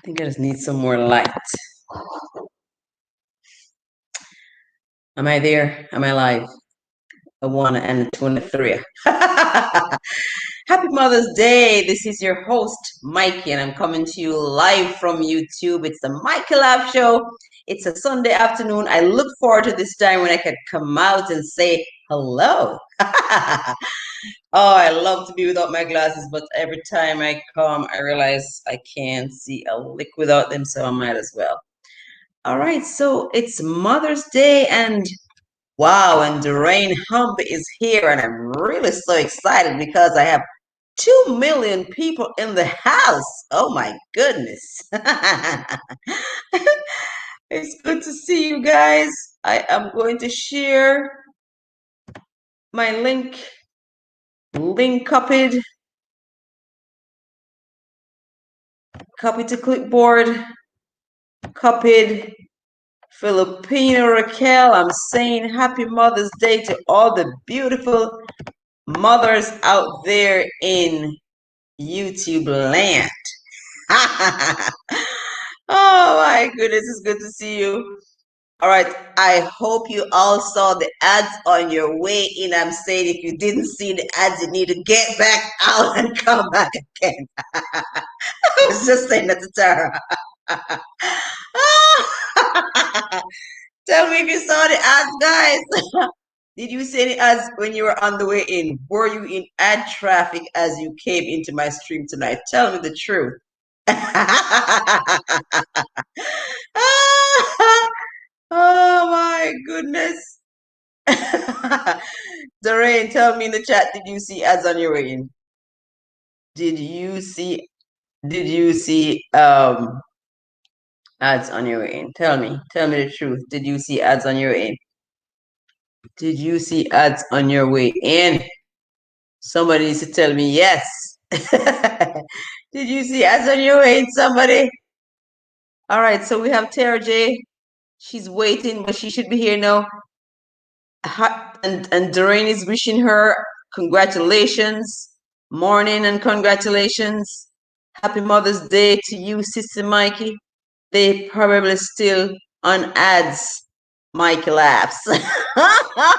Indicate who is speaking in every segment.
Speaker 1: think I just need some more light. Am I there? Am I live? A 1 and a 23. Happy Mother's Day. This is your host, Mikey, and I'm coming to you live from YouTube. It's the Mikey Love Show. It's a Sunday afternoon. I look forward to this time when I can come out and say hello. Oh, I love to be without my glasses, but every time I come, I realize I can't see a lick without them, so I might as well. All right, so it's Mother's Day, and wow, and Durain Hump is here, and I'm really so excited because I have 2 million people in the house. Oh my goodness. It's good to see you guys. I am going to share my link copied, copy to clipboard, copied. Filipino Raquel, I'm saying happy Mother's Day to all the beautiful mothers out there in YouTube land. Oh my goodness, it's good to see you. All right, I hope you all saw the ads on your way in. I'm saying if you didn't see the ads, you need to get back out and come back again. I was just saying that to Tara. Tell me if you saw the ads, guys. Did you see any ads when you were on the way in? Were you in ad traffic as you came into my stream tonight? Tell me the truth. Oh my goodness. Doreen, tell me in the chat, did you see ads on your way in? Did you see ads on your way in? Tell me the truth. Did you see ads on your way in? Did you see ads on your way in? Somebody needs to tell me yes. Did you see ads on your way in, somebody? All right, so we have Tara J. She's waiting, but she should be here now. And Doreen is wishing her congratulations, morning and congratulations. Happy Mother's Day to you, Sister Mikey. They probably still on ads. Mikey laughs.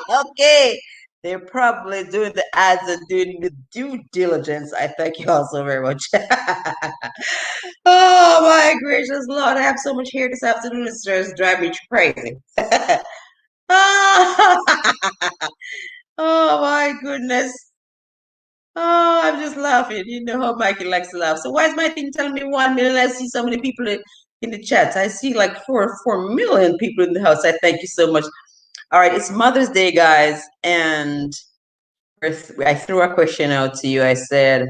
Speaker 1: Okay. They're probably doing the ads and doing the due diligence. I thank you all so very much. Oh my gracious Lord, I have so much hair this afternoon. It's just driving me crazy. Oh my goodness. Oh, I'm just laughing. You know how Mikey likes to laugh. So why is my thing telling me 1 million? I see so many people in the chat. I see like 4 million people in the house. I thank you so much. All right, it's Mother's Day, guys, and I threw a question out to you. I said,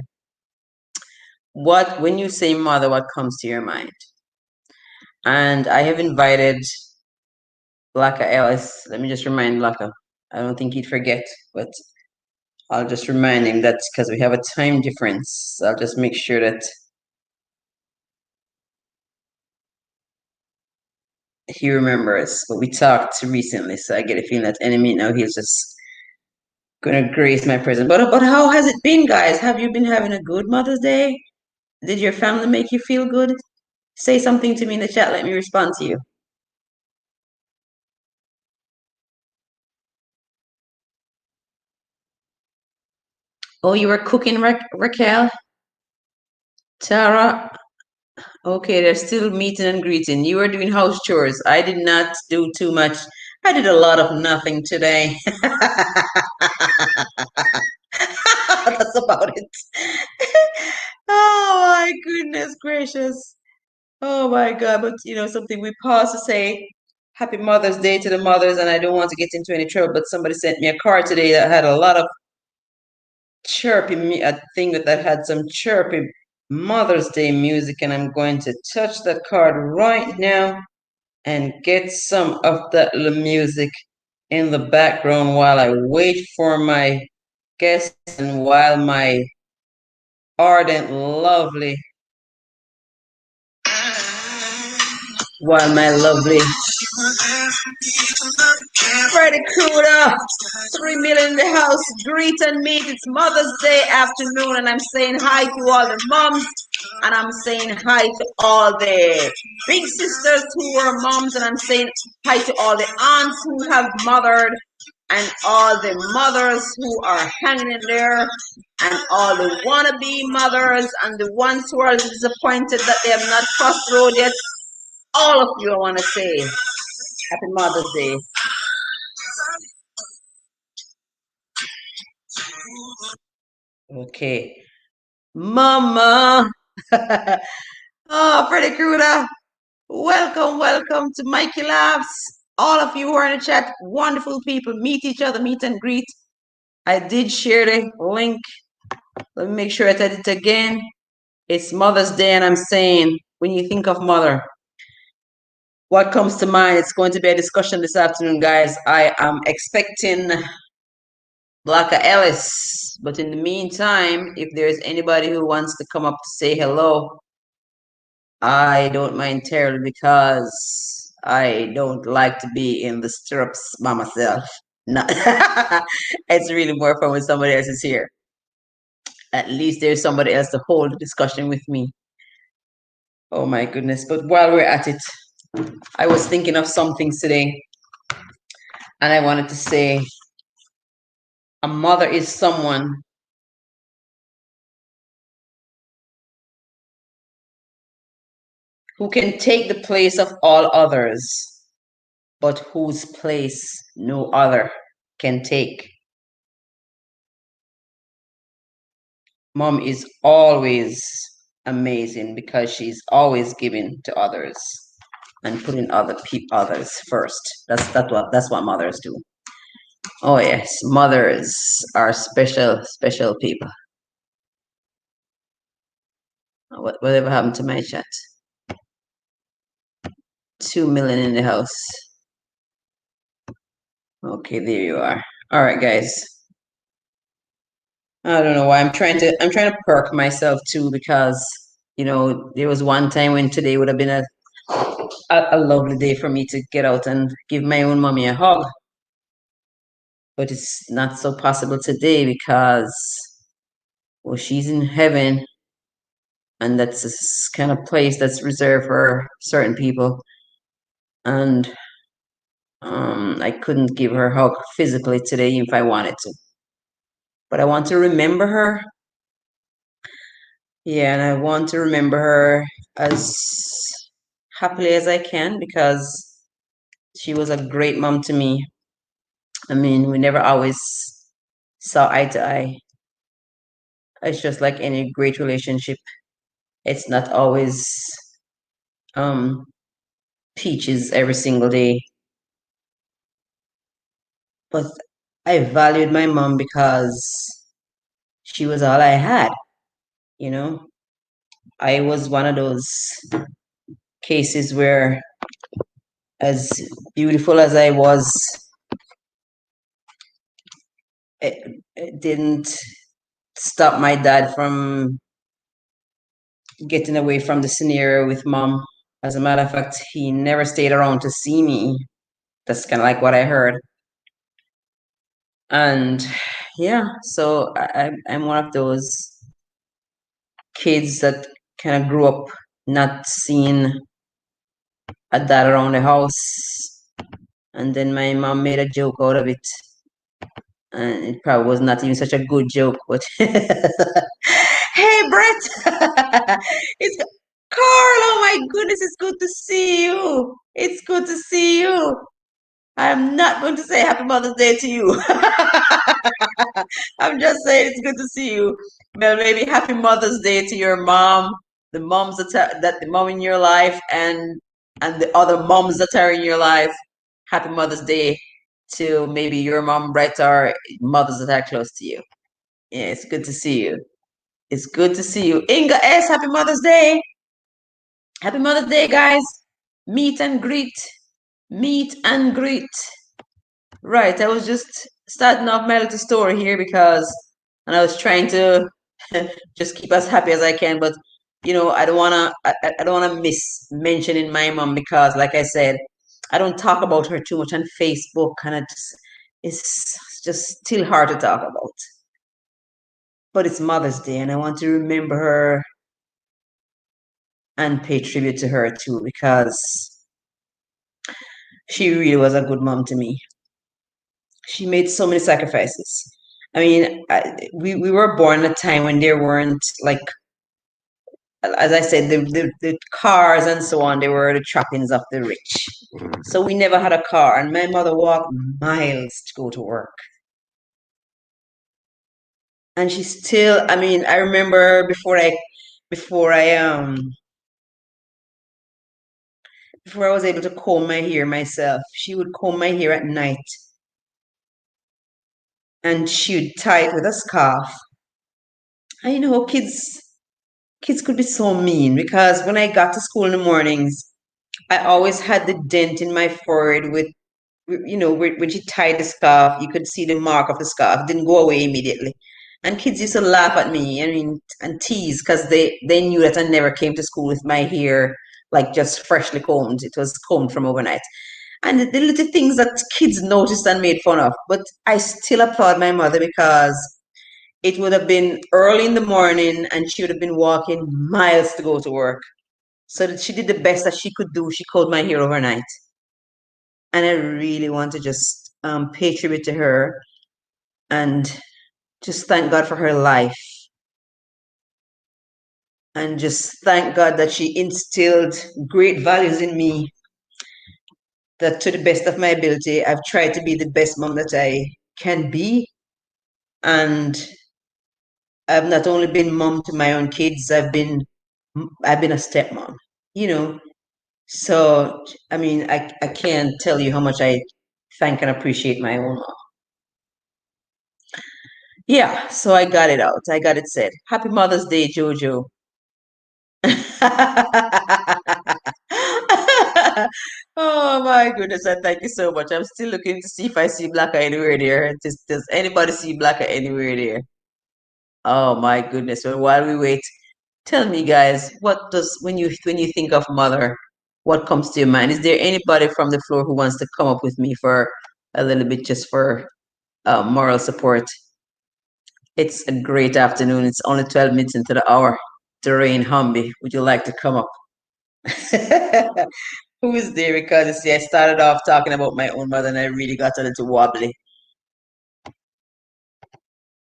Speaker 1: when you say mother, what comes to your mind? And I have invited Blakka Ellis. Let me just remind Blakka. I don't think he'd forget, but I'll just remind him that because we have a time difference, I'll just make sure that he remembers what we talked recently. So I get a feeling that any minute now he's just gonna grace my presence. But how has it been, guys? Have you been having a good Mother's Day? Did your family make you feel good? Say something to me in the chat. Let me respond to you. Oh, you were cooking, Raquel? Tara? Okay, they're still meeting and greeting. You were doing house chores. I did not do too much. I did a lot of nothing today. That's about it. Oh my goodness gracious. Oh my God. But you know, something we pause to say Happy Mother's Day to the mothers, and I don't want to get into any trouble, but somebody sent me a card today that had a lot of chirpy, a thing that had some chirpy Mother's Day music, and I'm going to touch that card right now and get some of that music in the background while I wait for my guests and while my ardent, lovely While my lovely Freddy Kruder, 3 million in the house, greet and meet. It's Mother's Day afternoon, and I'm saying hi to all the moms, and I'm saying hi to all the big sisters who are moms, and I'm saying hi to all the aunts who have mothered, and all the mothers who are hanging in there, and all the wannabe mothers, and the ones who are disappointed that they have not crossed the road yet. All of you, I want to say Happy Mother's Day. Okay. Mama. Oh, Freddy Kruder. Welcome, welcome to Mikey Laughs. All of you who are in the chat, wonderful people. Meet each other, meet and greet. I did share the link. Let me make sure I did it again. It's Mother's Day, and I'm saying, when you think of mother, what comes to mind? It's going to be a discussion this afternoon, guys. I am expecting Blakka Ellis. But in the meantime, if there's anybody who wants to come up to say hello, I don't mind terribly because I don't like to be in the stirrups by myself. No. It's really more fun when somebody else is here. At least there's somebody else to hold the discussion with me. Oh my goodness. But while we're at it, I was thinking of some things today, and I wanted to say a mother is someone who can take the place of all others, but whose place no other can take. Mom is always amazing because she's always giving to others and putting others first. That's what mothers do. Oh yes, mothers are special people. Whatever happened to my chat? 2 million in the house. Okay, there you are. All right, guys. I don't know why I'm trying to perk myself too, because there was one time when today would have been a lovely day for me to get out and give my own mommy a hug. But it's not so possible today because, well, she's in heaven, and that's this kind of place that's reserved for certain people. And I couldn't give her a hug physically today if I wanted to. But I want to remember her. Yeah, and I want to remember her as happily as I can because she was a great mom to me. I mean, we never always saw eye to eye. It's just like any great relationship. It's not always peaches every single day. But I valued my mom because she was all I had, you know. I was one of those cases where, as beautiful as I was, it didn't stop my dad from getting away from the scenario with mom. As a matter of fact, he never stayed around to see me. That's kind of like what I heard. And yeah, so I'm one of those kids that kind of grew up not seeing a dad around the house. And then my mom made a joke out of it. And it probably was not even such a good joke, but hey, Brett! It's Carl. Oh my goodness, it's good to see you. It's good to see you. I'm not going to say Happy Mother's Day to you. I'm just saying it's good to see you. Well, maybe Happy Mother's Day to your mom, the moms that the mom in your life, and the other moms that are in your life. Happy Mother's Day to maybe your mom, Brett, or mothers that are close to you. Yeah, it's good to see you. It's good to see you. Inga S, Happy Mother's Day. Happy Mother's Day, guys. Meet and greet. Meet and greet. Right, I was just starting off my little story here and I was trying to just keep as happy as I can, but I don't wanna I don't wanna miss mentioning my mom because, like I said, I don't talk about her too much on Facebook, and it's just still hard to talk about. But it's Mother's Day, and I want to remember her and pay tribute to her too because she really was a good mom to me. She made so many sacrifices. I mean, we were born in a time when there weren't, like, as I said, the cars and so on, they were the trappings of the rich. So we never had a car, and my mother walked miles to go to work. And she still, I mean, I remember before I before I was able to comb my hair myself, she would comb my hair at night and she would tie it with a scarf. And kids could be so mean because when I got to school in the mornings, I always had the dent in my forehead with, when she tied the scarf, you could see the mark of the scarf. It didn't go away immediately. And kids used to laugh at me, I mean, and tease because they knew that I never came to school with my hair like just freshly combed. It was combed from overnight. And the little things that kids noticed and made fun of. But I still applaud my mother because it would have been early in the morning and she would have been walking miles to go to work. So that she did the best that she could do. She combed my hair overnight. And I really want to just pay tribute to her and just thank God for her life and just thank God that she instilled great values in me. That to the best of my ability, I've tried to be the best mom that I can be. And I've not only been mom to my own kids, I've been a stepmom, you know. So I mean, I can't tell you how much I thank and appreciate my own mom. Yeah, so I got it out. I got it said. Happy Mother's Day, Jojo. Oh my goodness, and thank you so much. I'm still looking to see if I see Blakka anywhere there. Does anybody see Blakka anywhere there? Oh my goodness. Well, while we wait, tell me guys, what does when you think of mother, what comes to your mind? Is there anybody from the floor who wants to come up with me for a little bit just for moral support? It's a great afternoon. It's only 12 minutes into the hour. Doreen Humby, would you like to come up? Who is there? Because you see, I started off talking about my own mother and I really got a little wobbly.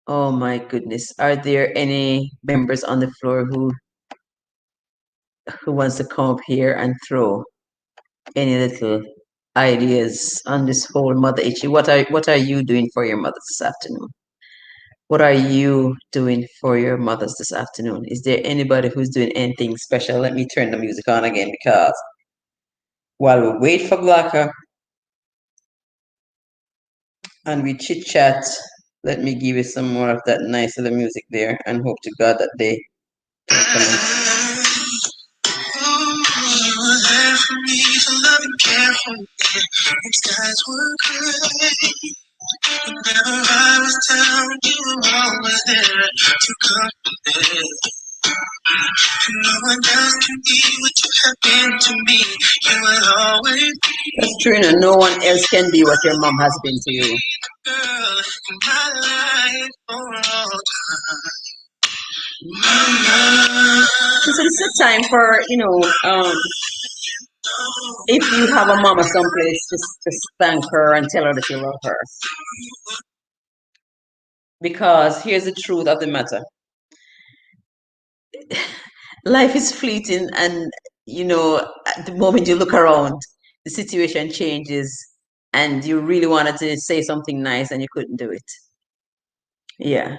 Speaker 1: Oh my goodness. Are there any members on the floor who wants to come up here and throw any little ideas on this whole mother issue? What are you doing for your mother this afternoon? What are you doing for your mothers this afternoon? Is there anybody who's doing anything special? Let me turn the music on again because while we wait for Blakka and we chit chat, let me give you some more of that nice little music there and hope to God that they can come there for me to love and care for me. When skies were gray, whenever I was down, you were always there to comfort me. No one else can be what you have been to me. You will always be. That's true, and no one else can be what your mom has been to you. Girl, in my life for all time. So this is a time for, if you have a mama someplace, just thank her and tell her that you love her. Because here's the truth of the matter. Life is fleeting, and at the moment you look around, the situation changes, and you really wanted to say something nice and you couldn't do it. Yeah.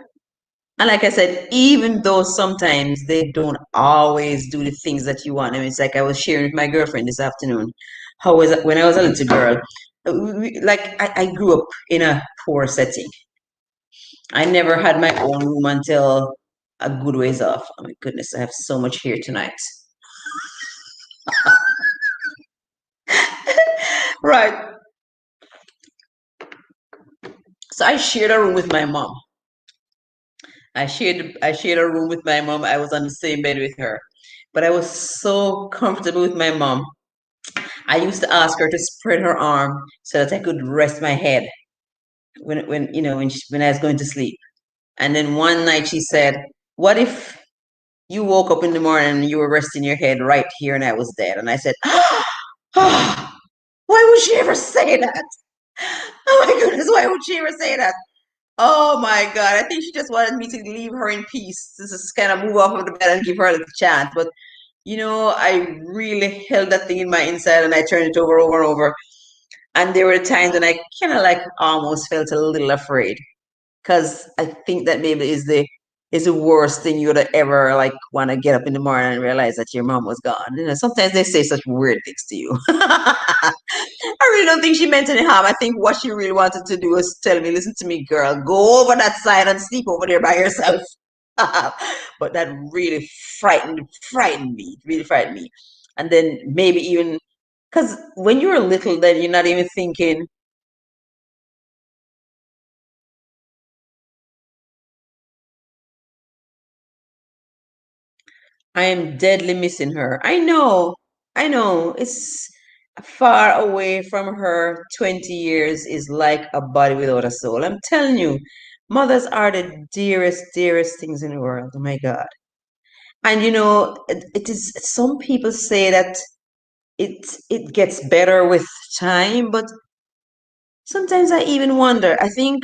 Speaker 1: And like I said, even though sometimes they don't always do the things that you want. I mean, it's like I was sharing with my girlfriend this afternoon. How was it when I was a little girl? I grew up in a poor setting. I never had my own room until a good ways off. Oh my goodness, I have so much here tonight. Right. So I shared a room with my mom. I shared a room with my mom. I was on the same bed with her. but I was so comfortable with my mom. I used to ask her to spread her arm so that I could rest my head when I was going to sleep. And then one night she said, "What if you woke up in the morning and you were resting your head right here and I was dead?" And I said, "Why would she ever say that? Oh my goodness, why would she ever say that?" Oh my God, I think she just wanted me to leave her in peace, to just kind of move off of the bed and give her a little chance. But I really held that thing in my inside and I turned it over and over. And there were times when I kind of like almost felt a little afraid because I think that maybe is the worst thing you would ever like want to get up in the morning and realize that your mom was gone. Sometimes they say such weird things to you. I really don't think she meant any harm. I think what she really wanted to do was tell me, "Listen to me, girl, go over that side and sleep over there by yourself." But that really frightened me. It really frightened me. And then maybe even because when you're little, then you're not even thinking, I am deadly missing her. I know. It's far away from her. 20 years is like a body without a soul. I'm telling you, mothers are the dearest things in the world. Oh my God. And it is, some people say that it gets better with time, but sometimes I even wonder. I think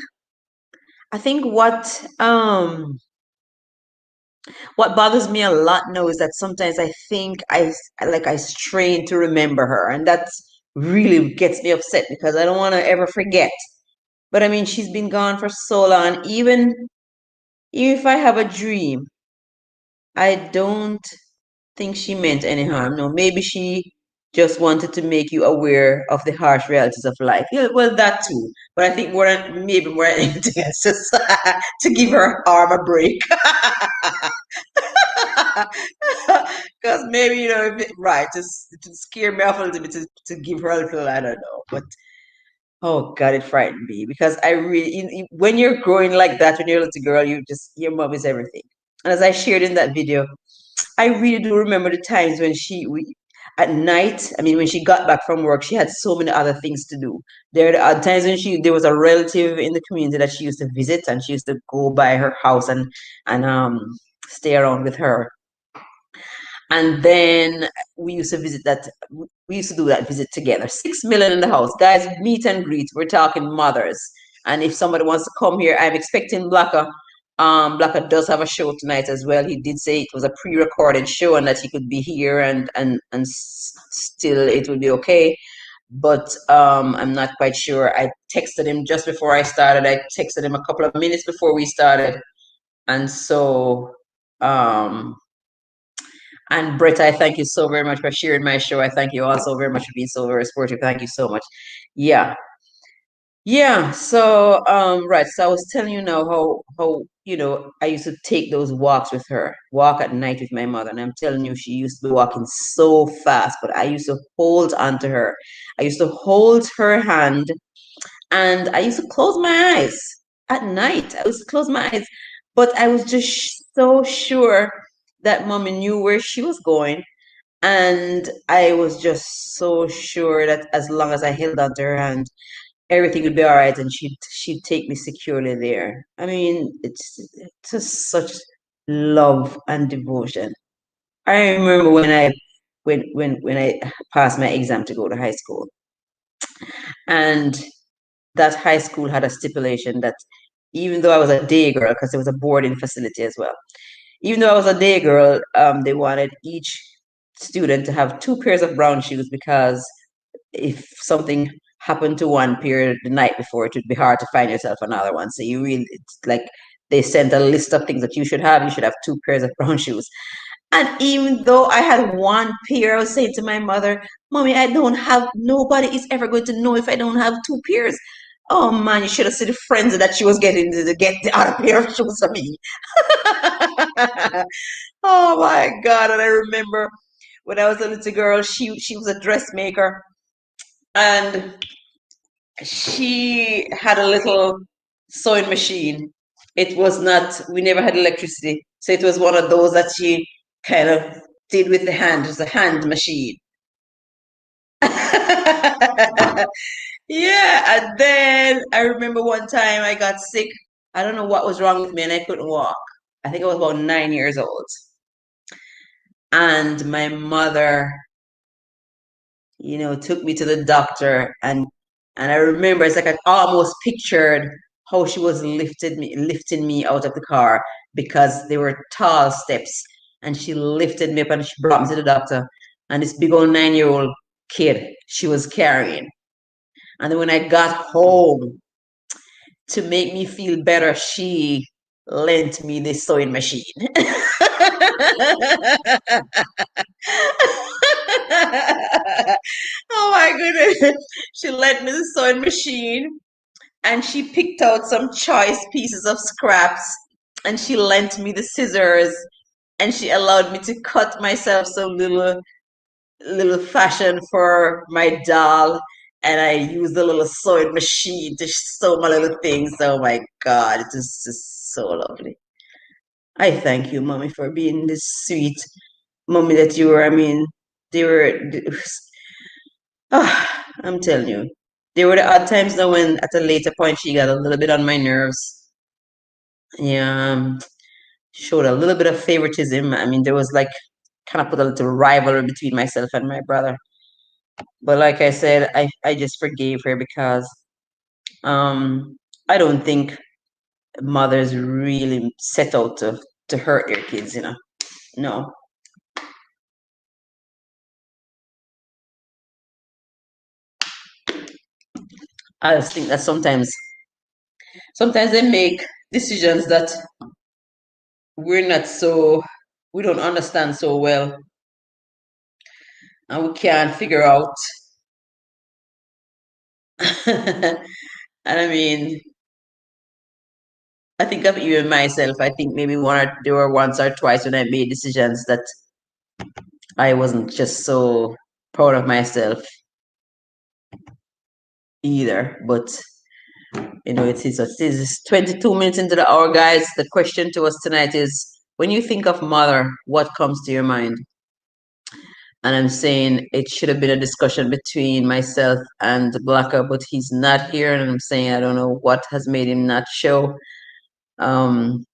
Speaker 1: what bothers me a lot now is that sometimes I think I strain to remember her, and that really gets me upset because I don't want to ever forget. But I mean, she's been gone for so long. Even if I have a dream, I don't think she meant any harm. No, maybe she just wanted to make you aware of the harsh realities of life. Yeah, well, that too. But I think maybe more than anything else, just to give her arm a break. Because maybe, right, just to scare me off a little bit, to give her a little, I don't know. But oh God, it frightened me because I really, when you're growing like that, when you're a little girl, your mom is everything. And as I shared in that video, I really do remember the times when at night, I mean, when she got back from work, she had so many other things to do. There are times when there was a relative in the community that she used to visit, and she used to go by her house and stay around with her. And then we used to do that visit together. 6 million in the house. Guys, meet and greet. We're talking mothers. And if somebody wants to come here, I'm expecting Blakka. Blakka does have a show tonight as well. He did say it was a pre-recorded show and that he could be here and still it would be okay. But I'm not quite sure. I texted him just before I started. I texted him a couple of minutes before we started. And so um and Brett, I thank you so very much for sharing my show. I thank you also very much for being so very supportive. Thank you so much. Yeah. Yeah. So right. So I was telling you now how I used to take those walks with her, walk at night with my mother. And I'm telling you, she used to be walking so fast, but I used to hold on to her. I used to hold her hand and I used to close my eyes at night. I used to close my eyes, but I was just so sure that mommy knew where she was going. And I was just so sure that as long as I held on to her hand, everything would be all right, and she'd take me securely there. I mean, it's just such love and devotion. I remember when I passed my exam to go to high school, and that high school had a stipulation that even though I was a day girl, because there was a boarding facility as well, even though I was a day girl, they wanted each student to have two pairs of brown shoes because if something happened to one pair the night before, it would be hard to find yourself another one. So it's like they sent a list of things that you should have. You should have two pairs of brown shoes. And even though I had one pair, I was saying to my mother, "Mommy, I don't have, nobody is ever going to know if I don't have two pairs." Oh man, you should have seen the friends that she was getting to get the other pair of shoes for me. Oh my God. And I remember when I was a little girl, she was a dressmaker and she had a little sewing machine. It was not, we never had electricity. So it was one of those that she kind of did with the hand. It was a hand machine. Yeah, and then I remember one time I got sick. I don't know what was wrong with me, and I couldn't walk. I think I was about 9 years old. And my mother, took me to the doctor, and I remember it's like I almost pictured how she was lifting me out of the car because they were tall steps, and she lifted me up and she brought me to the doctor. And this big old 9-year-old kid she was carrying. And then when I got home, to make me feel better, she lent me the sewing machine. Oh my goodness. She lent me the sewing machine and she picked out some choice pieces of scraps and she lent me the scissors and she allowed me to cut myself some little fashion for my doll, and I used the little sewing machine to sew my little things. Oh my God, it is just so lovely. I thank you, mommy, for being this sweet mommy that you were. I mean, they were, I'm telling you, there were the odd times though when at a later point she got a little bit on my nerves. Yeah, showed a little bit of favoritism. I mean, there was like kind of put a little rivalry between myself and my brother. But like I said, I just forgave her because I don't think mothers really set out to hurt their kids. No. I just think that sometimes they make decisions that we're not so we don't understand so well and we can't figure out. And I mean, I think of even myself, I think maybe there were once or twice when I made decisions that I wasn't just so proud of myself either. But it's 22 minutes into the hour, guys. The question to us tonight is, when you think of mother, what comes to your mind? And I'm saying it should have been a discussion between myself and Blakka, but he's not here. And I'm saying I don't know what has made him not show. Um,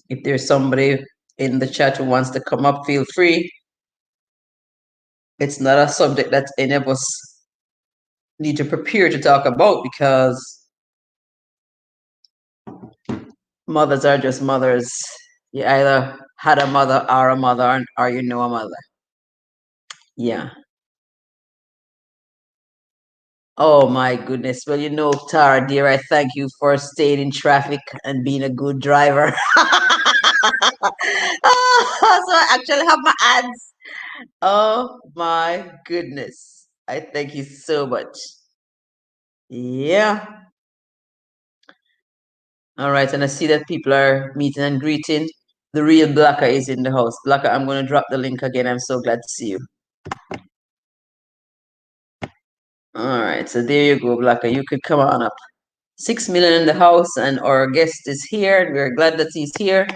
Speaker 1: if there's somebody in the chat who wants to come up, feel free. It's not a subject that any of us need to prepare to talk about because mothers are just mothers. You either had a mother or a mother, or you know a mother. Yeah. Oh my goodness. Well, Tara, dear, I thank you for staying in traffic and being a good driver. So I actually have my ads. Oh my goodness. I thank you so much. Yeah. All right. And I see that people are meeting and greeting. The real Blakka is in the house. Blakka, I'm going to drop the link again. I'm so glad to see you. All right. So there you go, Blakka. You could come on up. 6 million in the house, and our guest is here. And we're glad that he's here.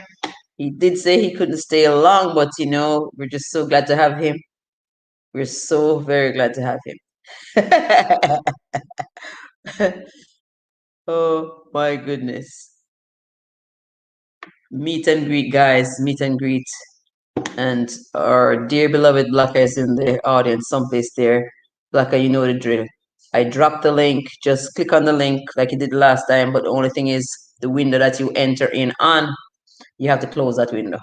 Speaker 1: He did say he couldn't stay long, but we're just so glad to have him. We're so very glad to have him. Oh my goodness. Meet and greet, guys. Meet and greet. And our dear beloved Blakka is in the audience, someplace there. Blakka, you know the drill. I dropped the link. Just click on the link like you did last time. But the only thing is, the window that you enter in on, you have to close that window.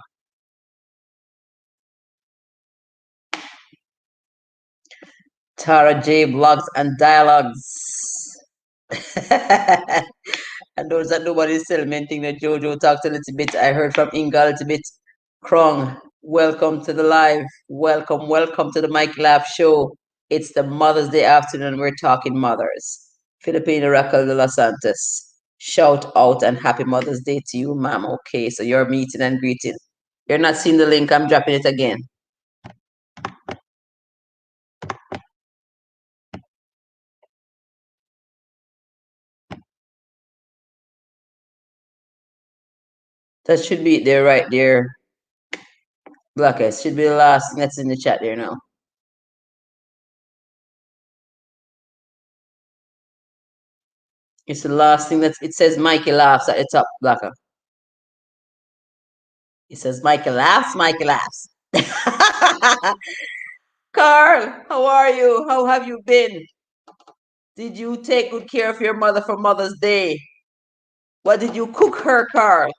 Speaker 1: Tara J blogs and dialogues. And those that nobody's still mentioning that Jojo talked a little bit. I heard from Inga a little bit. Krong, welcome to the live. Welcome to the Mike Lab show. It's the Mother's Day afternoon. We're talking mothers. Filipino Raquel de los Santos. Shout out and happy Mother's Day to you, ma'am. Okay, so you're meeting and greeting. You're not seeing the link. I'm dropping it again. That should be there, right there. Blakka, it should be the last thing that's in the chat there now. It's the last thing it says Mikey laughs at the top, Blakka. It says Mikey laughs, Mikey laughs. Carl, how are you? How have you been? Did you take good care of your mother for Mother's Day? What did you cook her, Carl?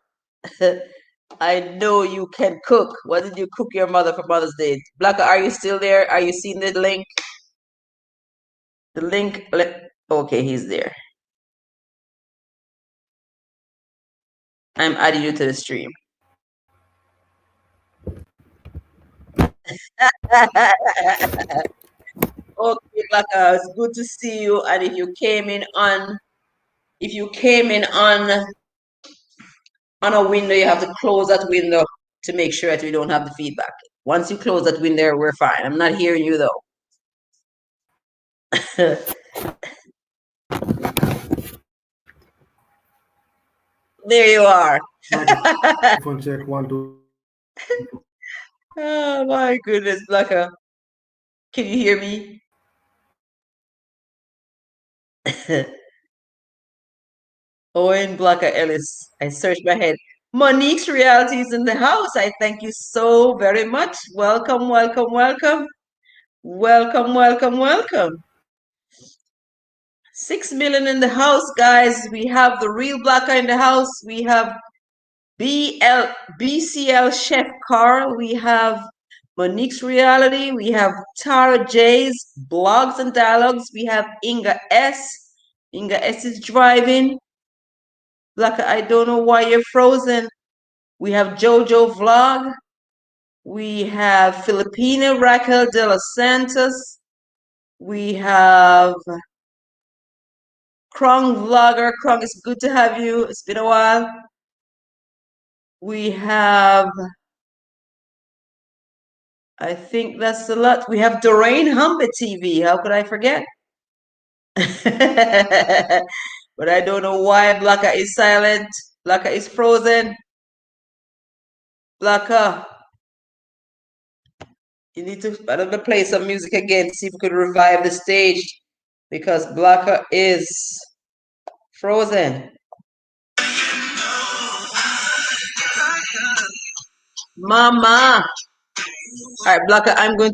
Speaker 1: I know you can cook. What did you cook your mother for Mother's Day? Blakka, are you still there? Are you seeing the link? The link, okay, he's there. I'm adding you to the stream. Okay, Blakka, it's good to see you. And if you came in on a window, you have to close that window to make sure that we don't have the feedback. Once you close that window, we're fine. I'm not hearing you though. There you are.
Speaker 2: Phone check 1 2.
Speaker 1: Oh my goodness, Blakka. Can you hear me? Owen Blakka Ellis. I searched my head. Monique's Reality is in the house. I thank you so very much. Welcome, welcome, welcome. Welcome, welcome, welcome. 6 million in the house, guys. We have the real Blakka in the house. We have BCL Chef Carl. We have Monique's Reality. We have Tara J's Blogs and Dialogues. We have Inga S. Inga S is driving. Blakka, I don't know why you're frozen. We have Jojo Vlog. We have Filipina Raquel de los Santos. We have Krong Vlogger. Krong, it's good to have you. It's been a while. We have, I think that's a lot. We have Doreen Humber TV. How could I forget? But I don't know why Blakka is silent. Blakka is frozen. Blakka, you need to, I don't know, play some music again, see if we could revive the stage because Blakka is frozen. Mama. All right, Blakka, I'm going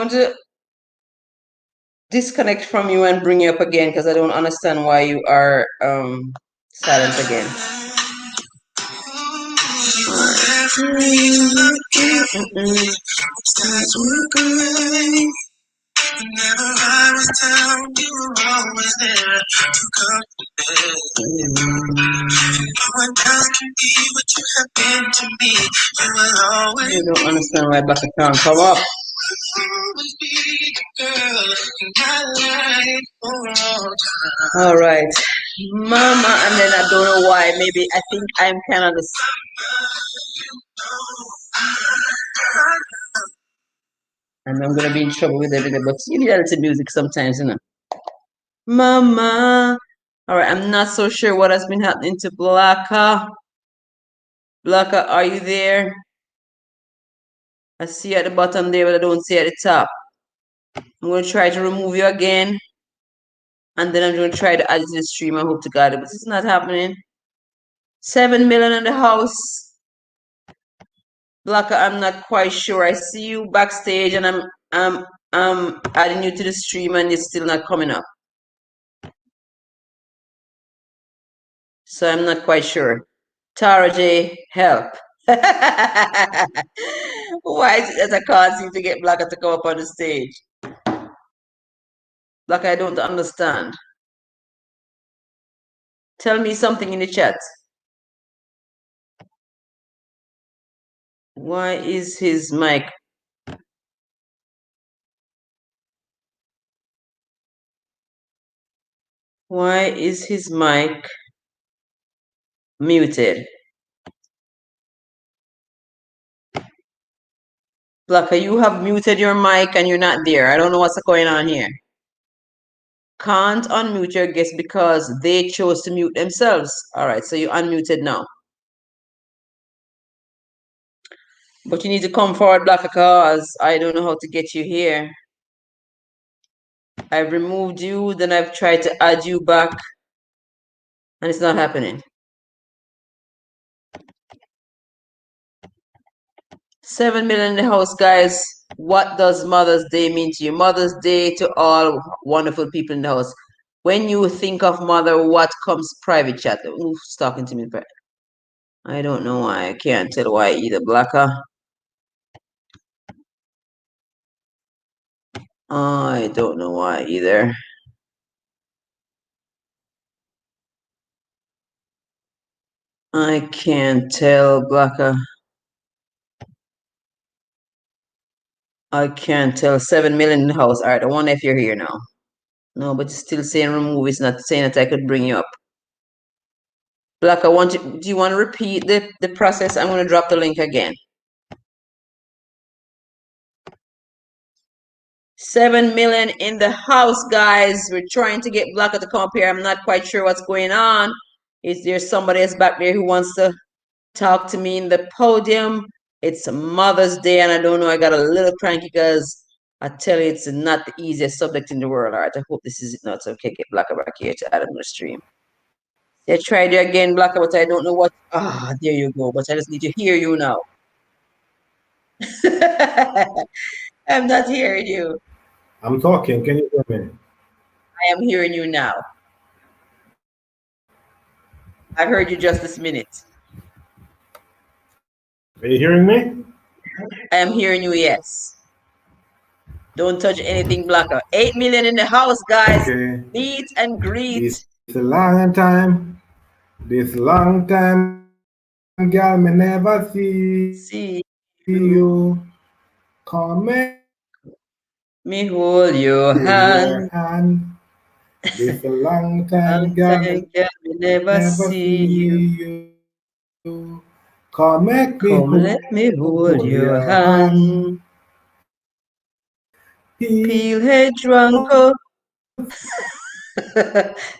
Speaker 1: to disconnect from you and bring you up again because I don't understand why you are silent again. Whenever I was down, you were always there to comfort me. No one else can be what you have been to me. You will always. You don't understand why Blakka can't come up. Always be the girl in my life for all time. All right, Mama, and then I don't know why. Maybe I think I'm kind of the. And I'm gonna be in trouble with everything, but you need a little music sometimes, you know. Mama. All right, I'm not so sure what has been happening to Blakka. Blakka, are you there? I see you at the bottom there, but I don't see you at the top. I'm gonna try to remove you again. And then I'm gonna try to add it to the stream. I hope to God, but it's not happening. 7 million in the house. Blakka, I'm not quite sure. I see you backstage and I'm adding you to the stream and it's still not coming up. So I'm not quite sure. Tara J, help. Why is it that I can't seem to get Blakka to come up on the stage? Blakka, I don't understand. Tell me something in the chat. Why is his mic? Why is his mic muted? Blakka, you have muted your mic and you're not there. I don't know what's going on here. Can't unmute your guest because they chose to mute themselves. All right, so you unmuted now. But you need to come forward, Blakka, cause I don't know how to get you here. I've removed you, then I've tried to add you back, and it's not happening. 7 million in the house, guys. What does Mother's Day mean to you? Mother's Day to all wonderful people in the house. When you think of mother, what comes private chat? Who's talking to me? I don't know why. I can't tell why either, Blakka. I don't know why either. I can't tell, Blakka. I can't tell. 7 million in the house. All right, I wonder if you're here now. No, but it's still saying remove. It's not saying that I could bring you up. Blakka, do you want to repeat the process? I'm going to drop the link again. 7 million in the house, guys. We're trying to get Blakka to come up here. I'm not quite sure what's going on. Is there somebody else back there who wants to talk to me in the podium? It's Mother's Day, and I don't know. I got a little cranky because I tell you, it's not the easiest subject in the world. All right, I hope this is not okay. Get Blakka back here to add on the stream. I tried it again, Blakka, but I don't know what. Ah, there you go. But I just need to hear you now. I'm not hearing you.
Speaker 2: I'm talking. Can you hear me?
Speaker 1: I am hearing you now. I've heard you just this minute.
Speaker 2: Are you hearing me?
Speaker 1: I am hearing you, yes. Don't touch anything, Blakka. 8 million in the house, guys.
Speaker 2: Okay.
Speaker 1: Meet and greet.
Speaker 2: This a long time. This long time, girl, me never
Speaker 1: See
Speaker 2: you. Come
Speaker 1: me hold your
Speaker 2: hold your
Speaker 1: hand.
Speaker 2: hand. This a long time,
Speaker 1: Long
Speaker 2: girl, me
Speaker 1: time, girl, we never
Speaker 2: never
Speaker 1: see you.
Speaker 2: you. Come make me
Speaker 1: Come, let me hold
Speaker 2: hold
Speaker 1: your
Speaker 2: your
Speaker 1: hand.
Speaker 2: hand. Peel
Speaker 1: Peel hedge ranko.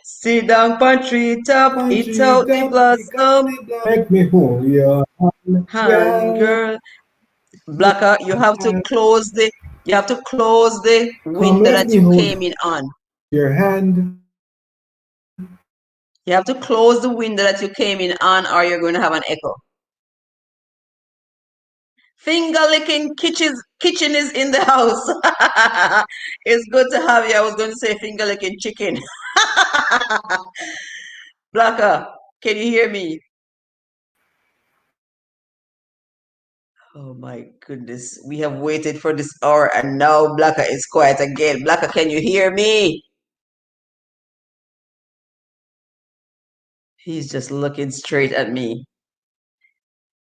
Speaker 1: Sit down pan tree top. Eat
Speaker 2: country
Speaker 1: out the
Speaker 2: top,
Speaker 1: blossom.
Speaker 2: make me hold your hand,
Speaker 1: Hand,
Speaker 2: girl.
Speaker 1: girl. Blakka, you have to close the
Speaker 2: Come
Speaker 1: window
Speaker 2: let
Speaker 1: that
Speaker 2: me
Speaker 1: you
Speaker 2: hold
Speaker 1: came in on.
Speaker 2: your hand.
Speaker 1: You have to close the window that you came in on, or you're going to have an echo. Finger licking kitchen is in the house. It's good to have you. I was going to say finger licking chicken. Blakka, can you hear me? Oh my goodness. We have waited for this hour and now Blakka is quiet again. Blakka, can you hear me? He's just looking straight at me.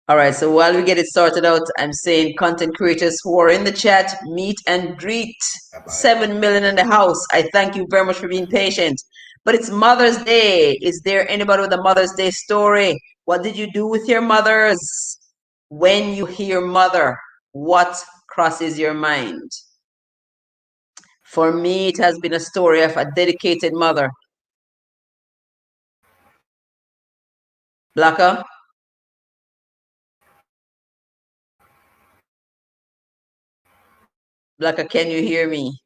Speaker 1: All right, so while we get it sorted out, I'm saying content creators who are in the chat, meet and greet. 7 million in the house. I thank you very much for being patient. But it's Mother's Day. Is there anybody with a Mother's Day story? What did you do with your mothers? When you hear mother, what crosses your mind? For me, it has been a story of a dedicated mother. Blakka? Blakka, can you hear me?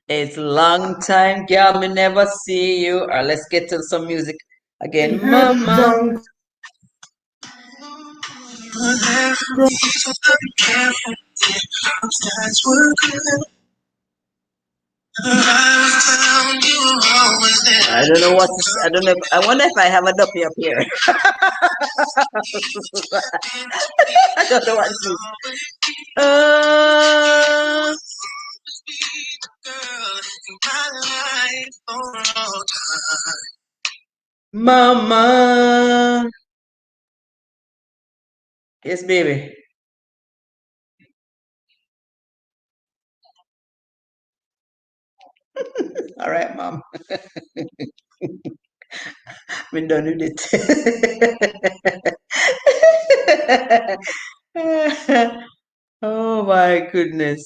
Speaker 1: It's long time, girl, me never see you. Or let's get to some music again. Mama. I don't know what to, I don't know. I wonder if I have a duppy up here. I don't know what this is. Mama. Yes, baby. All right, mom. We're done with it. Oh my goodness.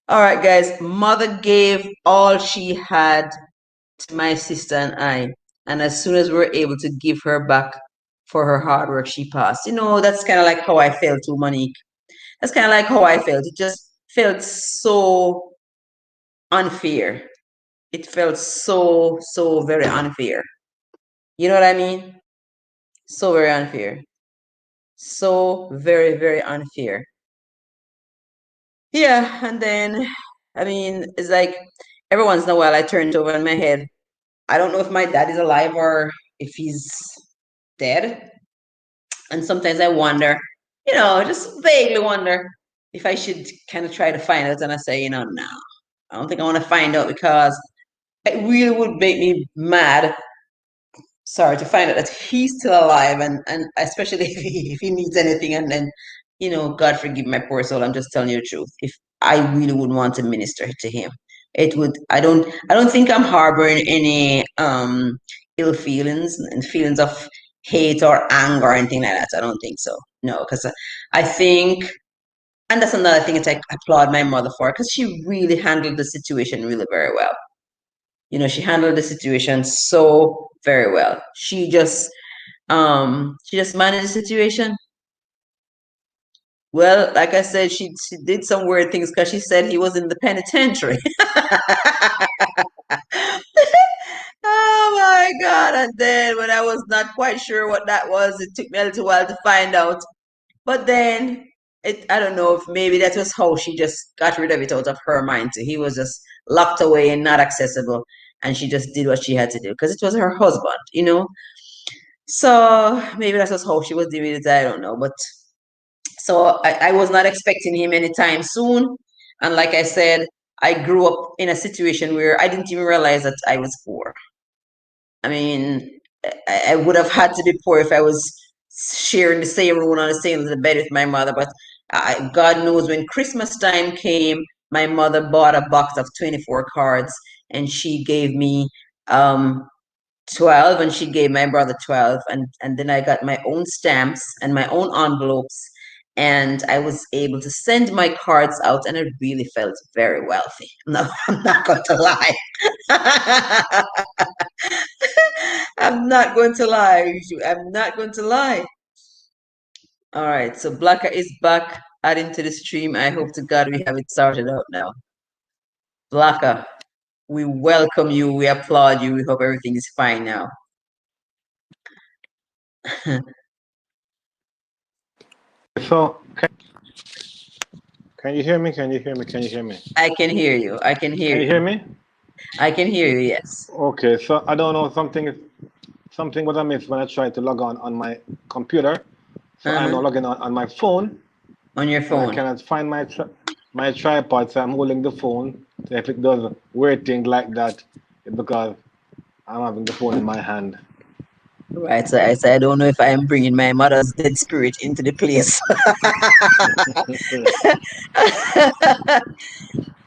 Speaker 1: All right, guys. Mother gave all she had to my sister and I. And as soon as we were able to give her back for her hard work. She passed. That's kind of like how I felt too, Monique. That's kind of like how I felt. It just felt so unfair. It felt so, so very unfair. You know what I mean? So very unfair. So very, very unfair. Yeah, and then, I mean, it's like every once in a while I turn it over in my head. I don't know if my dad is alive or if he's dead. And sometimes I wonder, just vaguely wonder if I should kind of try to find out. And I say, no, I don't think I want to find out because it really would make me mad. Sorry, to find out that he's still alive, and especially if he needs anything, and then, God forgive my poor soul. I'm just telling you the truth. If I really would want to minister to him, it would. I don't think I'm harboring any ill feelings and feelings of hate or anger or anything like that. I don't think so. No, because I think, and that's another thing that I applaud my mother for, because she really handled the situation really very well. She handled the situation so very well. She just managed the situation. Well, like I said, she did some weird things because she said he was in the penitentiary. Oh my God. And then when I was not quite sure what that was, it took me a little while to find out. But then I don't know if maybe that was how she just got rid of it out of her mind too. He was just locked away and not accessible. And she just did what she had to do because it was her husband. So maybe that was how she was doing it. I don't know. But so I was not expecting him anytime soon. And like I said, I grew up in a situation where I didn't even realize that I was poor. I mean, I would have had to be poor if I was sharing the same room on the same little bed with my mother. But God knows when Christmas time came, my mother bought a box of 24 cards and she gave me 12 and she gave my brother 12. And then I got my own stamps and my own envelopes. And I was able to send my cards out and I really felt very wealthy. No, I'm not going to lie. I'm not going to lie. I'm not going to lie. All right, so Blakka is back, adding to the stream. I hope to God we have it sorted out now. Blakka, we welcome you. We applaud you. We hope everything is fine now.
Speaker 2: So, can you hear me? Can you hear me? Can you hear me?
Speaker 1: I can hear you. I can hear
Speaker 2: Can you
Speaker 1: you.
Speaker 2: hear me?
Speaker 1: I can hear you, yes.
Speaker 2: Okay, so I don't know, something was amiss when I tried to log on my computer. So I'm now
Speaker 1: Uh-huh.
Speaker 2: logging on my phone,
Speaker 1: On your
Speaker 2: and I
Speaker 1: phone.
Speaker 2: cannot find my tripod, so I'm holding the phone. So if it does weird things like that, it's because I'm having the phone in my hand.
Speaker 1: Right, so I say I don't know if I am bringing my mother's dead spirit into the place.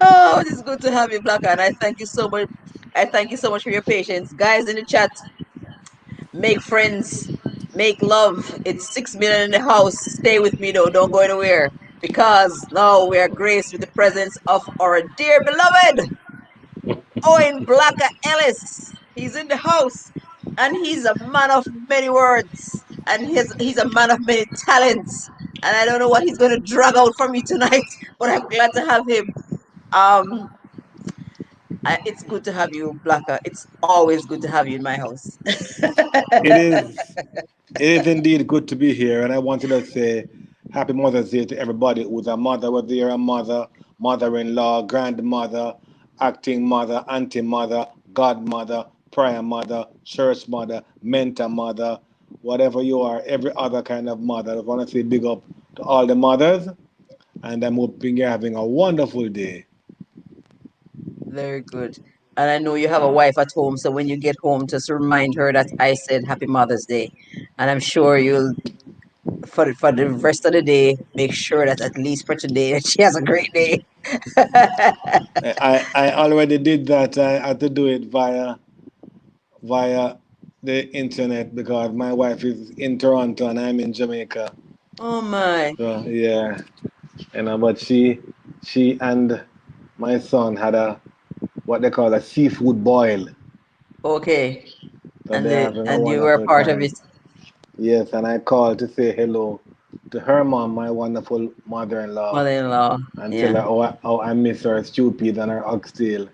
Speaker 1: Oh, it is good to have you, Blakka, and I thank you so much. I thank you so much for your patience. Guys in the chat, make friends, make love. It's 6 million in the house. Stay with me though, don't go anywhere. Because now we are graced with the presence of our dear beloved Owen Blakka Ellis. He's in the house and he's a man of many words and he's a man of many talents. And I don't know what he's going to drag out from me tonight, but I'm glad to have him. Um, it's good to have you, Blakka. It's always good to have you in my house.
Speaker 2: It is. It is indeed good to be here, and I wanted to say Happy Mother's Day to everybody who's a mother, whether you're a mother, mother-in-law, grandmother, acting mother, auntie mother, godmother, prayer mother, church mother, mentor mother, whatever you are, every other kind of mother. I want to say big up to all the mothers, and I'm hoping you're having a wonderful day.
Speaker 1: Very good. And I know you have a wife at home, so when you get home, just remind her that I said Happy Mother's Day. And I'm sure you'll, for the rest of the day, make sure that at least for today, that she has a great day.
Speaker 2: I already did that. I had to do it via the internet because my wife is in Toronto and I'm in Jamaica.
Speaker 1: Oh my.
Speaker 2: So yeah, but she and my son had a what they call a seafood boil.
Speaker 1: Okay.
Speaker 2: So
Speaker 1: And
Speaker 2: they're having a
Speaker 1: you were a
Speaker 2: wonderful
Speaker 1: part of
Speaker 2: time.
Speaker 1: it.
Speaker 2: Yes, and I called to say hello to her mom, my wonderful mother-in-law,
Speaker 1: Mother-in-law.
Speaker 2: and tell
Speaker 1: Yeah.
Speaker 2: her how I miss her stupid and her oxtail.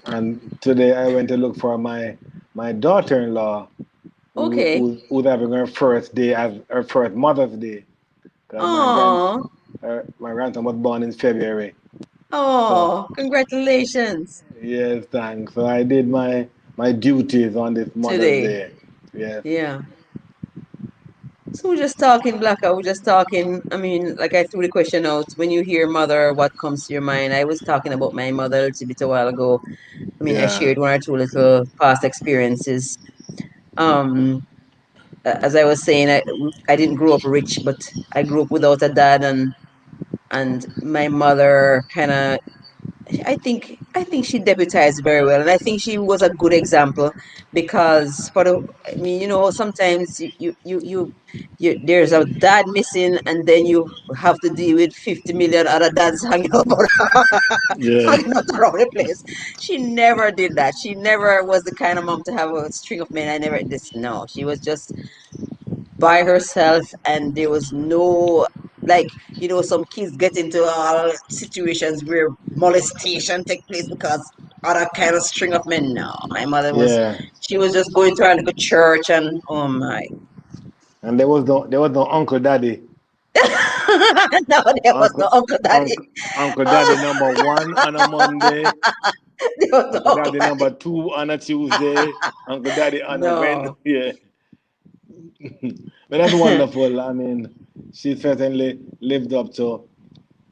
Speaker 2: And today I went to look for my daughter-in-law,
Speaker 1: Okay.
Speaker 2: who's having her first day as her first Mother's Day, because
Speaker 1: Oh,
Speaker 2: my grandson was born in February. So
Speaker 1: oh, congratulations
Speaker 2: yes, thanks. So I did my duties on this Mother's
Speaker 1: today.
Speaker 2: Day. Yes,
Speaker 1: Yeah. So we're just talking, Blakka. We're just talking. I mean, like I threw the question out. When you hear mother, what comes to your mind? I was talking about my mother a little bit a while ago. I mean, I
Speaker 2: yeah,
Speaker 1: shared one or two little past experiences. Um, as I was saying, I didn't grow up rich, but I grew up without a dad, and my mother kind of I think she deputized very well, and I think she was a good example because I mean, sometimes there's a dad missing, and then you have to deal with 50 million other dads
Speaker 2: yeah,
Speaker 1: hanging out around the place. She never did that. She never was the kind of mom to have a string of men. I never this no. She was just by herself, and there was no, like, some kids get into all situations where molestation take place because other kind of string of men. No, my mother was,
Speaker 2: yeah.
Speaker 1: she was just going to her little church, and oh my.
Speaker 2: And there was no Uncle Daddy.
Speaker 1: No, there was no
Speaker 2: Uncle
Speaker 1: uncle daddy.
Speaker 2: Uncle Uncle Daddy number one on a Monday,
Speaker 1: There was no
Speaker 2: Uncle
Speaker 1: uncle
Speaker 2: Daddy
Speaker 1: daddy.
Speaker 2: number two on a Tuesday, Uncle Daddy on a Wednesday.
Speaker 1: No.
Speaker 2: Yeah. But that's wonderful. I mean, she certainly lived up to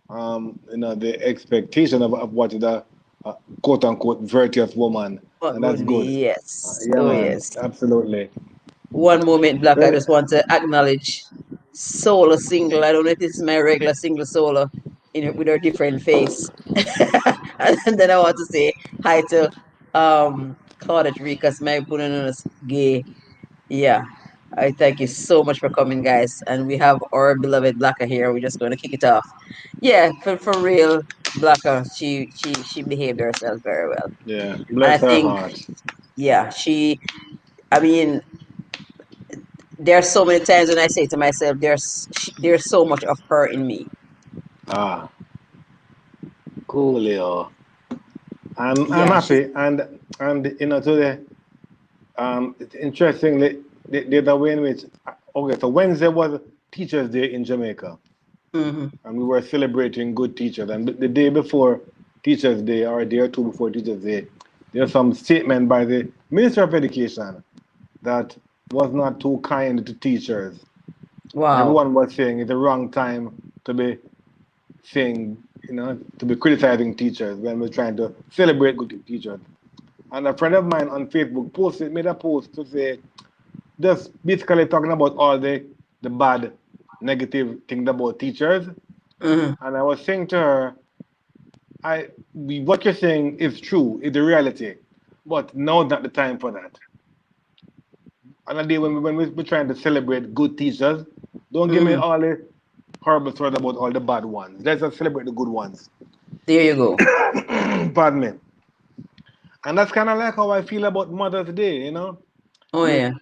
Speaker 2: the expectation of what is a quote unquote virtuous woman,
Speaker 1: What
Speaker 2: and that's
Speaker 1: would
Speaker 2: good.
Speaker 1: be, yes.
Speaker 2: Yeah,
Speaker 1: Oh
Speaker 2: man,
Speaker 1: yes.
Speaker 2: absolutely.
Speaker 1: One moment, Black, I
Speaker 2: Well,
Speaker 1: just want to acknowledge solo single. I don't know if this is my regular single solo with her different face. And then I want to say hi to Claudette Ricas, my bonus gay. Yeah. I thank you so much for coming, guys. And we have our beloved Blakka here. We're just going to kick it off. Yeah, for real, Blakka, she behaved herself very well.
Speaker 2: yeah,
Speaker 1: And I
Speaker 2: bless her
Speaker 1: think,
Speaker 2: heart.
Speaker 1: yeah, I mean, there are so many times when I say to myself, there's so much of her in me.
Speaker 2: Ah, coolio. I'm
Speaker 1: Yeah, she's
Speaker 2: happy, and today, it's interestingly, the way in which, okay, so Wednesday was Teachers Day in Jamaica,
Speaker 1: hmm
Speaker 2: and we were celebrating good teachers. And the day before Teachers Day, or a day or two before Teachers Day, there's some statement by the Minister of Education that was not too kind to teachers. And
Speaker 1: wow.
Speaker 2: everyone was saying it's the wrong time to be saying, to be criticizing teachers when we're trying to celebrate good teachers. And a friend of mine on Facebook made a post to say, just basically talking about all the bad, negative things about teachers.
Speaker 1: hmm
Speaker 2: And I was saying to her, what you're saying is true, is the reality, but now's not the time for that. On a day when we're trying to celebrate good teachers, don't give me
Speaker 1: hmm
Speaker 2: all the horrible stories about all the bad ones. Let's just celebrate the good ones.
Speaker 1: There you go.
Speaker 2: Pardon me. And that's kind of like how I feel about Mother's Day.
Speaker 1: Oh
Speaker 2: You,
Speaker 1: yeah,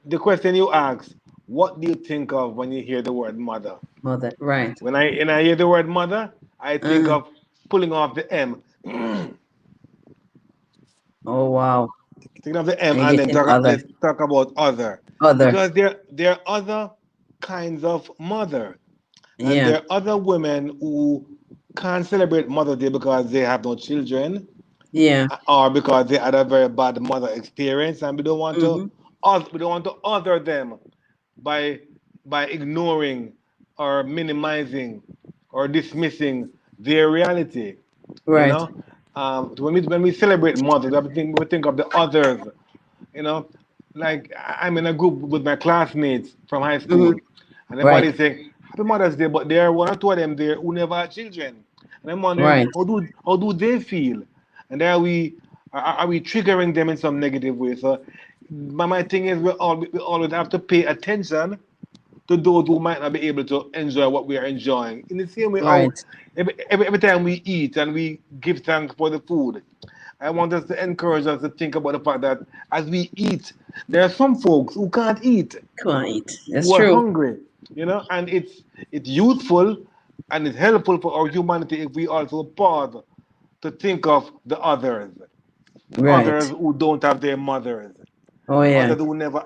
Speaker 2: the question you ask, what do you think of when you hear the word mother?
Speaker 1: mother. Right.
Speaker 2: When I hear the word mother, I think
Speaker 1: hmm
Speaker 2: of pulling off the M.
Speaker 1: Oh wow.
Speaker 2: Think of the M
Speaker 1: And
Speaker 2: and
Speaker 1: you're
Speaker 2: then
Speaker 1: getting other,
Speaker 2: let's talk about other.
Speaker 1: other.
Speaker 2: Because there are other kinds of mother. And
Speaker 1: Yeah.
Speaker 2: there are other women who can't celebrate Mother's Day because they have no children,
Speaker 1: Yeah.
Speaker 2: or because they had a very bad mother experience, and
Speaker 1: hmm
Speaker 2: we don't want to other them by ignoring or minimizing or dismissing their reality. You
Speaker 1: Right.
Speaker 2: know, when we celebrate mothers, we think of the others. You know, like I'm in a group with my classmates from high
Speaker 1: hmm
Speaker 2: school, and
Speaker 1: Right.
Speaker 2: everybody's saying Happy Mother's Day, but there are one or two of them there who never had children, and I'm wondering
Speaker 1: Right.
Speaker 2: how do they feel, and are we triggering them in some negative way? So my thing is we always have to pay attention to those who might not be able to enjoy what we are enjoying. In the same way, how
Speaker 1: Right.
Speaker 2: every time we eat and we give thanks for the food, I want us to encourage us to think about the fact that as we eat, there are some folks who can't eat,
Speaker 1: Come on, eat. That's
Speaker 2: who are
Speaker 1: true.
Speaker 2: hungry, and it's useful and it's helpful for our humanity if we also pause to think of the
Speaker 1: Right.
Speaker 2: others who don't have their mothers,
Speaker 1: Oh
Speaker 2: the
Speaker 1: yeah.
Speaker 2: others who never.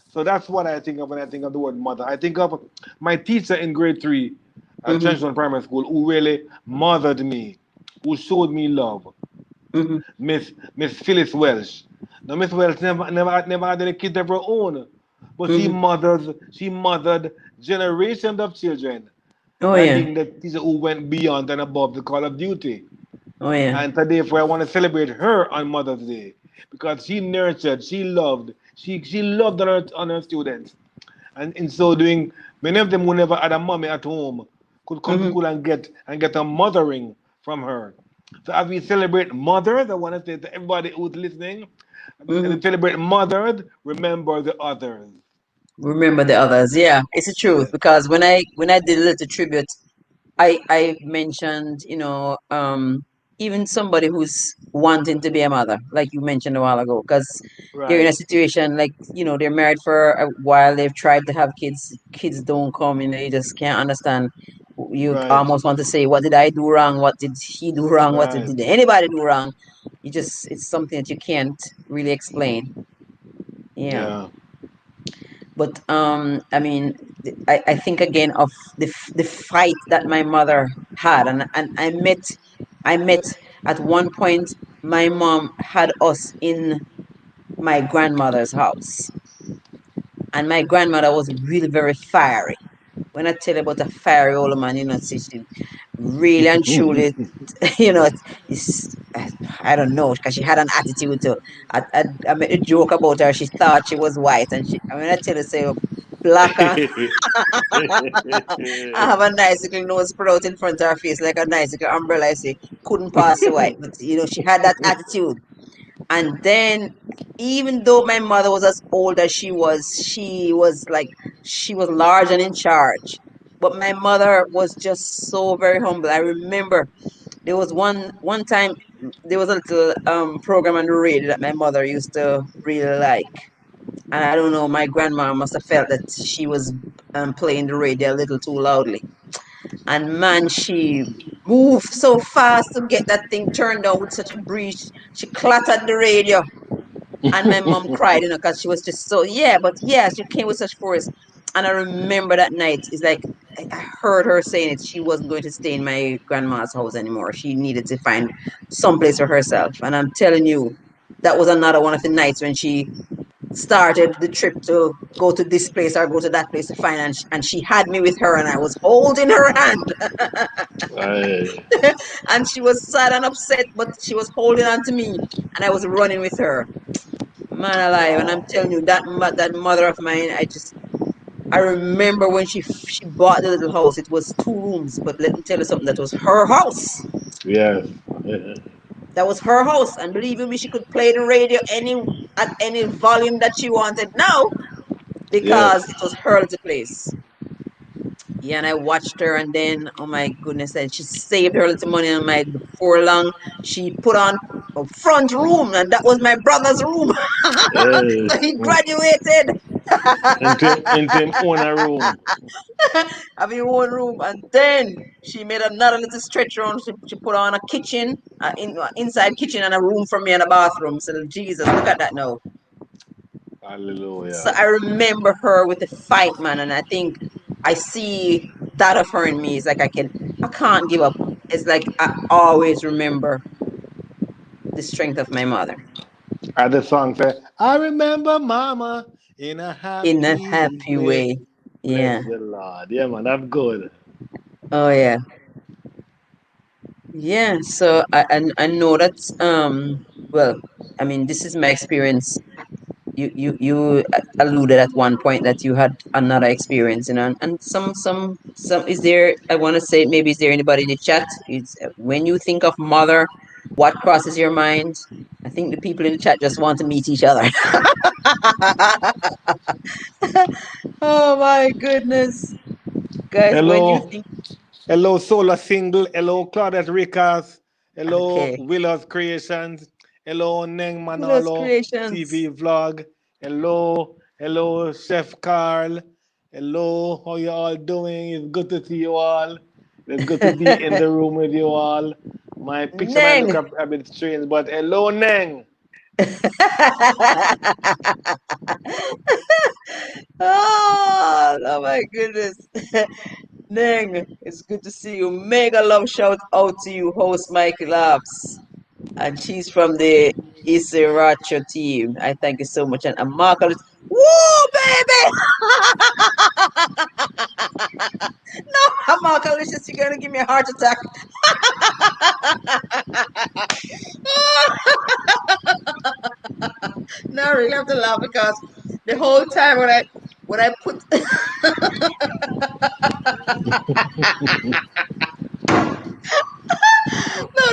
Speaker 2: So that's what I think of when I think of the word mother. I think of my teacher in grade three at
Speaker 1: Mm-hmm.
Speaker 2: Trenchtown Primary School who really mothered me, who showed me love.
Speaker 1: Mm-hmm.
Speaker 2: Miss Phyllis Welsh. Now Miss Welsh never had any kids of her own, but
Speaker 1: Mm-hmm.
Speaker 2: she mothered generations of children.
Speaker 1: Oh
Speaker 2: And I
Speaker 1: yeah.
Speaker 2: think that teacher who went beyond and above the call of duty.
Speaker 1: Oh yeah.
Speaker 2: And today, for I want to celebrate her on Mother's Day because she nurtured, she loved, she loved on her students. And in so doing, many of them who never had a mommy at home could come to
Speaker 1: Mm-hmm.
Speaker 2: school and get a mothering from her. So as we celebrate mothers, I want to say to everybody who's listening, as
Speaker 1: Mm-hmm.
Speaker 2: we celebrate mothers, remember the others.
Speaker 1: Remember the others. Yeah, it's the truth
Speaker 2: Yeah.
Speaker 1: because when I did a little tribute, I mentioned, even somebody who's wanting to be a mother, like you mentioned a while ago, because they're in
Speaker 2: Right.
Speaker 1: a situation like, they're married for a while, they've tried to have kids, kids don't come, you just can't understand. You
Speaker 2: Right.
Speaker 1: almost want to say, what did I do wrong? What did he do wrong? What
Speaker 2: Right.
Speaker 1: did anybody do wrong? It's something that you can't really explain. Yeah.
Speaker 2: Yeah.
Speaker 1: But I mean, I think again of the fight that my mother had, and I met at one point my mom had us in my grandmother's house, and my grandmother was really very fiery. When I tell you about a fiery old man, she really and truly, it's I don't know, because she had an attitude too. I made a joke about her. She thought she was white, and when I tell her, say, Blakka, I have a nice little nose sprout in front of her face, like a nice little umbrella. I say, couldn't pass the white, but she had that attitude. And then, even though my mother was as old as she was large and in charge. But my mother was just so very humble. I remember there was one time there was a little program on the radio that my mother used to really like. And I don't know, my grandma must have felt that she was playing the radio a little too loudly. And man, she moved so fast to get that thing turned on with such a breeze. She clattered the radio, and my mom cried, because she was just so, yeah, but yeah, she came with such force. And I remember that night, it's like I heard her saying it. She wasn't going to stay in my grandma's house anymore. She needed to find someplace for herself. And I'm telling you, that was another one of the nights when she started the trip to go to this place or go to that place to find, and she had me with her, and I was holding her hand.
Speaker 2: Right.
Speaker 1: And she was sad and upset, but she was holding on to me, and I was running with her. Man alive, and I'm
Speaker 2: Wow.
Speaker 1: telling you, that mother of mine, I remember when she bought the little house. It was 2 rooms, but let me tell you something. That was her house.
Speaker 2: Yes.
Speaker 1: That was her house, and believe you me, she could play the radio at any volume that she wanted now, because
Speaker 2: Yes.
Speaker 1: it was her little place. Yeah, and I watched her, and then, oh my goodness, and she saved her little money, and before long she put on a front room, and that was my brother's room. So he graduated.
Speaker 2: into him own a room.
Speaker 1: Having one room, and then she made another little stretch room. She put on a kitchen, inside kitchen, and a room for me, and a bathroom. So Jesus, look at that now. So
Speaker 2: Hallelujah.
Speaker 1: I remember her with the fight, man, and I think I see that of her in me. It's like I can't give up. It's like I always remember the strength of my mother
Speaker 2: And the song said, I remember mama in a
Speaker 1: in a
Speaker 2: happy
Speaker 1: happy
Speaker 2: way.
Speaker 1: way.
Speaker 2: Bless
Speaker 1: Yeah.
Speaker 2: the Lord. Yeah, man, that's good.
Speaker 1: Oh yeah. Yeah. So I know that well, I mean, this is my experience. You alluded at one point that you had another experience, and some is there, I want to say, maybe, is there anybody in the chat, is when you think of mother, what crosses your mind? I think the people in the chat just want to meet each other. Oh my goodness, guys, when you
Speaker 2: Hello.
Speaker 1: think,
Speaker 2: Hello, Solar Single. Hello, Claudette Ricas. Hello,
Speaker 1: okay,
Speaker 2: Willows Creations. Hello, Neng
Speaker 1: Kudos
Speaker 2: Manolo
Speaker 1: creations.
Speaker 2: TV vlog. Hello, hello, Chef Carl. Hello, how you all doing? It's good to see you all. It's good to be in the room with you all. My picture might look
Speaker 1: Neng.
Speaker 2: a bit strange, but hello, Neng.
Speaker 1: Oh my goodness. Neng, it's good to see you. Mega love shout out to you, host Mikey Labs. And she's from the Isiracho team. I thank you so much. And Marco, woo, baby! No, Marcolicious, you're gonna give me a heart attack. No, I really have to laugh because the whole time when I put no,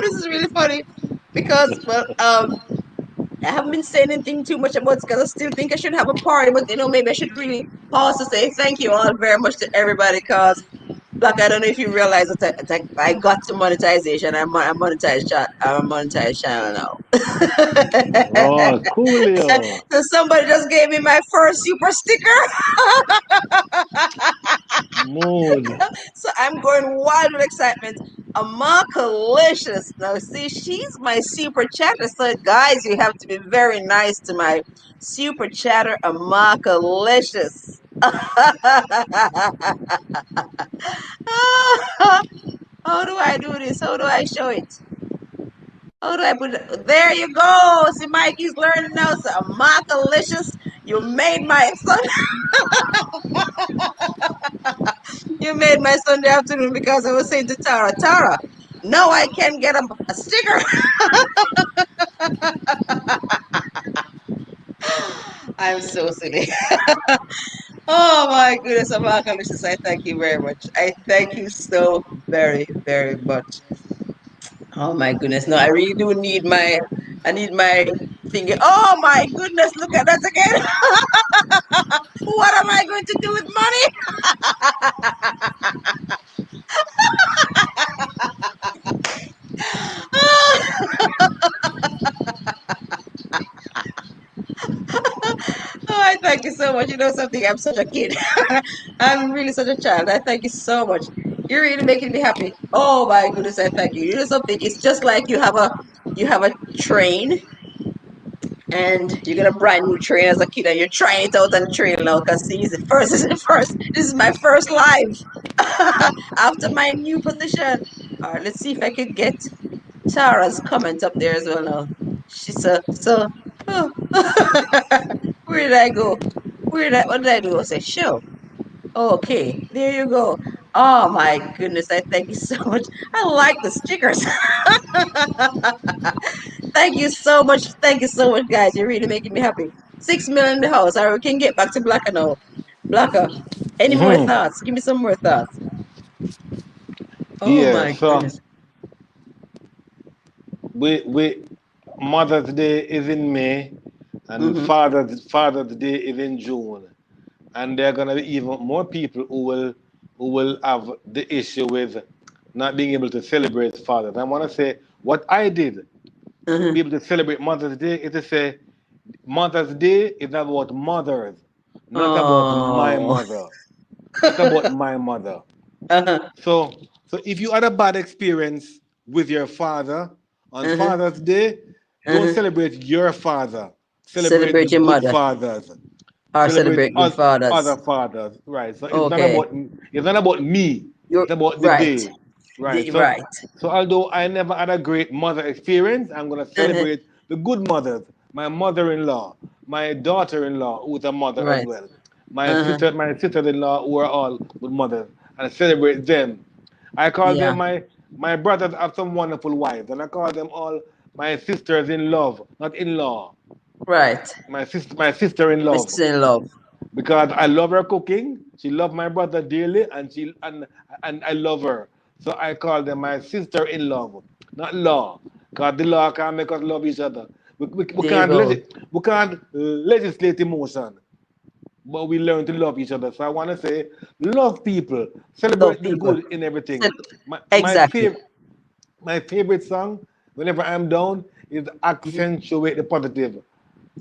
Speaker 1: this is really funny because I haven't been saying anything too much about it because I still think I should have a party, but maybe I should really pause to say thank you all very much to everybody because Black, I don't know if you realize that I got to monetization. I'm monetized chat. I'm a monetized channel now.
Speaker 2: Oh, coolio.
Speaker 1: So somebody just gave me my first super sticker.
Speaker 2: Mood.
Speaker 1: So I'm going wild with excitement. Amalicious. Now, see, she's my super chatter. So, guys, you have to be very nice to my super chatter, Amalicious. How do I do this? How do I show it? How do I put it? There you go. See, Mikey's learning now. So, Amalicious, you made my son. You made my Sunday afternoon because I was saying to Tara, Tara, no, I can't get a sticker. I'm so silly. Oh my goodness, Amalicious, I thank you very much. I thank you so very, very much. Oh my goodness. No, I really do I need my finger. Oh my goodness, look at that again. What am I going to do with money? Oh, I thank you so much. You know something? I'm such a kid. I'm really such a child. I thank you so much. You're really making me happy. Oh my goodness, I thank you. You know something? It's just like you have a train and you get a brand new train as a kid and you're trying it out on the trail now because see, this is my first live after my new position. All right, let's see if I could get Tara's comment up there as well now. She said, so, oh. Where did I go? What did I do? I say, show. Okay, there you go. Oh my goodness, I thank you so much. I like the stickers. Thank you so much. Thank you so much, guys. You're really making me happy. 6 million in the house. All right, we can get back to Blakka now. Blakka, any more thoughts? Give me some more thoughts. Oh
Speaker 2: Yeah,
Speaker 1: my
Speaker 2: so
Speaker 1: goodness.
Speaker 2: we Mother's Day is in May, and
Speaker 1: Mm-hmm.
Speaker 2: Father's Day is in June, and there are gonna be even more people who will have the issue with not being able to celebrate fathers. I want to say what I did to
Speaker 1: Mm-hmm.
Speaker 2: be able to celebrate Mother's Day is to say Mother's Day is about mothers, not about my
Speaker 1: Oh.
Speaker 2: mother, not about my mother.
Speaker 1: Uh-huh.
Speaker 2: So, so if you had a bad experience with your father on
Speaker 1: Uh-huh.
Speaker 2: Father's Day, don't
Speaker 1: Uh-huh.
Speaker 2: celebrate your father. Celebrate the
Speaker 1: Celebrate your
Speaker 2: good
Speaker 1: mother
Speaker 2: fathers.
Speaker 1: or
Speaker 2: Celebrate
Speaker 1: celebrate good
Speaker 2: other
Speaker 1: fathers.
Speaker 2: fathers. Right. So
Speaker 1: Okay.
Speaker 2: it's not about me.
Speaker 1: You're
Speaker 2: It's about the
Speaker 1: right.
Speaker 2: day. Right. So
Speaker 1: Right.
Speaker 2: so although I never had a great mother experience, I'm gonna
Speaker 1: Uh-huh.
Speaker 2: celebrate the good mothers. My mother-in-law, my daughter-in-law, who's a mother as
Speaker 1: Right.
Speaker 2: well. My
Speaker 1: Uh-huh.
Speaker 2: sister, my sisters-in-law, who are all good mothers, and celebrate them. I call them
Speaker 1: Yeah.
Speaker 2: my brothers have some wonderful wives, and I call them all my sisters in love, not in law.
Speaker 1: Right.
Speaker 2: My sister in
Speaker 1: My
Speaker 2: love,
Speaker 1: sister in love.
Speaker 2: because I love her cooking. She loved my brother dearly, and I love her. So I call them my sister in love, not law, because the law can't make us love each other. We
Speaker 1: There you
Speaker 2: can't
Speaker 1: go.
Speaker 2: we can't legislate emotion, but we learn to love each other. So I want to say, love people,
Speaker 1: Love
Speaker 2: celebrate the
Speaker 1: people.
Speaker 2: good in everything.
Speaker 1: So-
Speaker 2: My
Speaker 1: Exactly.
Speaker 2: favorite song, whenever I'm down, is accentuate the positive.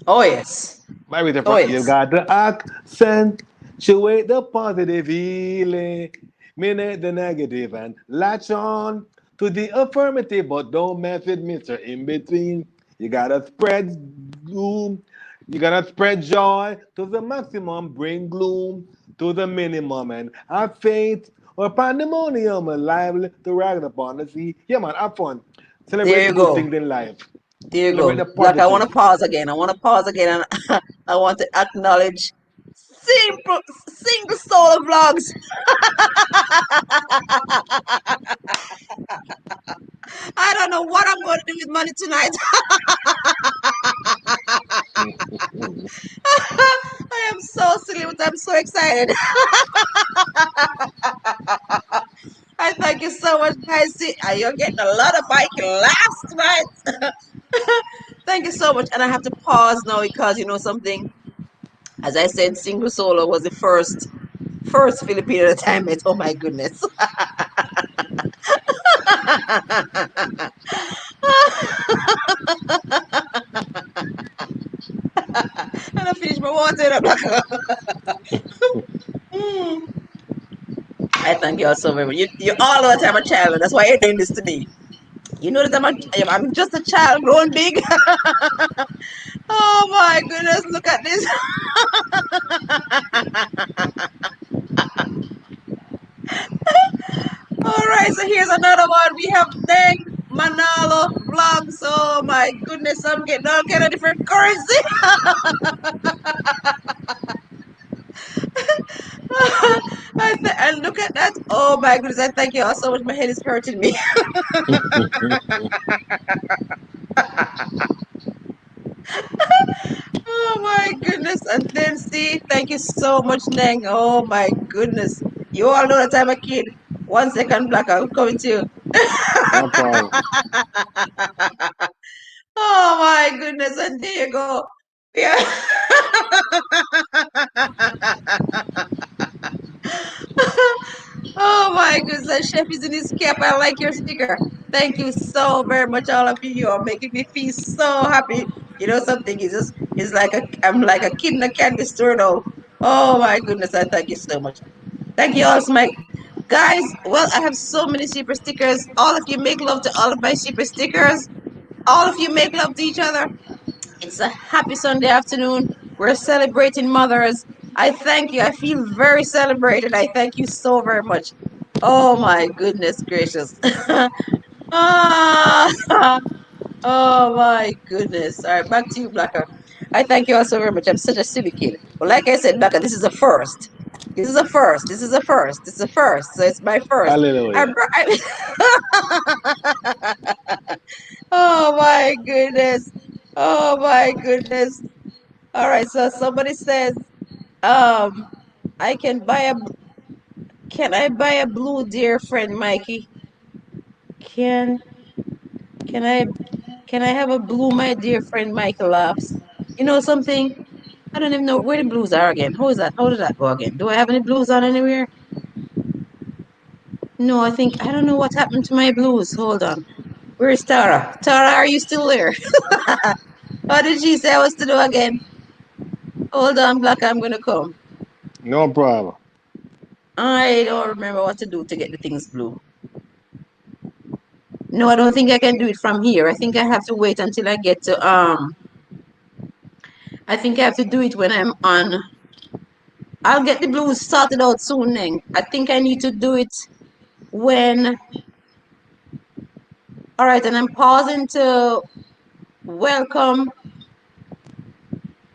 Speaker 1: Oh yes.
Speaker 2: Why we
Speaker 1: Oh
Speaker 2: different? You
Speaker 1: yes.
Speaker 2: got to accentuate the positive feeling, minute the negative and latch on to the affirmative, but don't mess with Mister In Between. You gotta spread gloom. You gotta spread joy to the maximum, bring gloom to the minimum, and have faith or pandemonium and liable to rag upon the sea. Yeah, man, have fun. Celebrate
Speaker 1: There
Speaker 2: the
Speaker 1: you
Speaker 2: good
Speaker 1: go.
Speaker 2: things in life.
Speaker 1: There you
Speaker 2: Celebrate
Speaker 1: go.
Speaker 2: the
Speaker 1: Like I want
Speaker 2: positive.
Speaker 1: to pause again. I want to pause again, and I want to acknowledge simple single solar vlogs. I don't know what I'm going to do with money tonight. I am so silly, but I'm so excited. I thank you so much, guys. See, you're getting a lot of bike laughs tonight. Thank you so much. And I have to pause now because you know something. As I said, single solo was the first Filipino that I met. Oh my goodness. And I finished my water and I'm like, mm. I thank you all so very much. You all know that I'm a child, and that's why you're doing this to me. You know that I'm just a child grown big. Oh my goodness, look at this. All right, so here's another one. We have Neng Manalo vlogs. Oh my goodness, I'm getting all kind of different currency. And look at that. Oh my goodness, I thank you all so much. My head is hurting me. Oh my goodness. And then see, thank you so much, Neng. Oh my goodness. You all know that I'm a kid. 1 second, Black, I'm coming to you.
Speaker 2: No problem.
Speaker 1: Oh my goodness, and there you go. Yeah. Oh my goodness, that chef is in his cap. I like your sticker. Thank you so very much, all of you. You are making me feel so happy. You know something? It's like I'm like a kid in a candy store now. Oh my goodness, I thank you so much. Thank you all, my guys. Well, I have so many super stickers. All of you make love to all of my super stickers. All of you make love to each other. It's a happy Sunday afternoon. We're celebrating mothers. I thank you. I feel very celebrated. I thank you so very much. Oh my goodness gracious. Ah, oh my goodness. All right, back to you, Blakka. I thank you all so very much. I'm such a silly kid. But like I said, Blakka, this is a first. This is a first. This is a first. This is a first. So it's my first.
Speaker 2: Hallelujah.
Speaker 1: Oh my goodness. Oh my goodness. All right, so somebody says, um, I can I buy a blue, dear friend Mikey? Can can I can I have a blue, my dear friend Michael laughs? You know something? I don't even know where the blues are again. How is that? How did that go again? Do I have any blues on anywhere? No, I don't know what happened to my blues. Hold on. Where is Tara? Tara, are you still there? What did she say I was to do again? Hold on, Black, I'm gonna come.
Speaker 2: No problem.
Speaker 1: I don't remember what to do to get the things blue. No, I don't think I can do it from here. I think I have to wait until I get to I think I have to do it when I'm on. I'll get the blues sorted out soon then. I think I need to do it when all right, and I'm pausing to welcome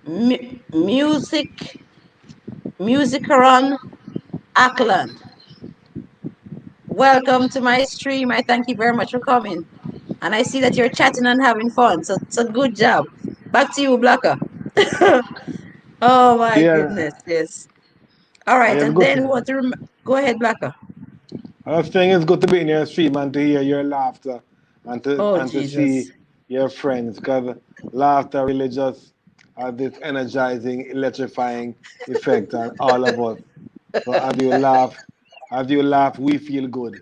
Speaker 1: music Musicaron Ackland. Welcome to my stream. I thank you very much for coming. And I see that you're chatting and having fun. So good job. Back to you, Blakka. Oh my
Speaker 2: Yeah,
Speaker 1: goodness, yes. All right,
Speaker 2: it's
Speaker 1: and
Speaker 2: good.
Speaker 1: then we want to go ahead, Blakka.
Speaker 2: I was saying it's good to be in your stream and to hear your laughter
Speaker 1: Oh
Speaker 2: and to
Speaker 1: Jesus.
Speaker 2: see your friends because laughter really just has this energizing, electrifying effect on all of us. So as you laugh, we feel good.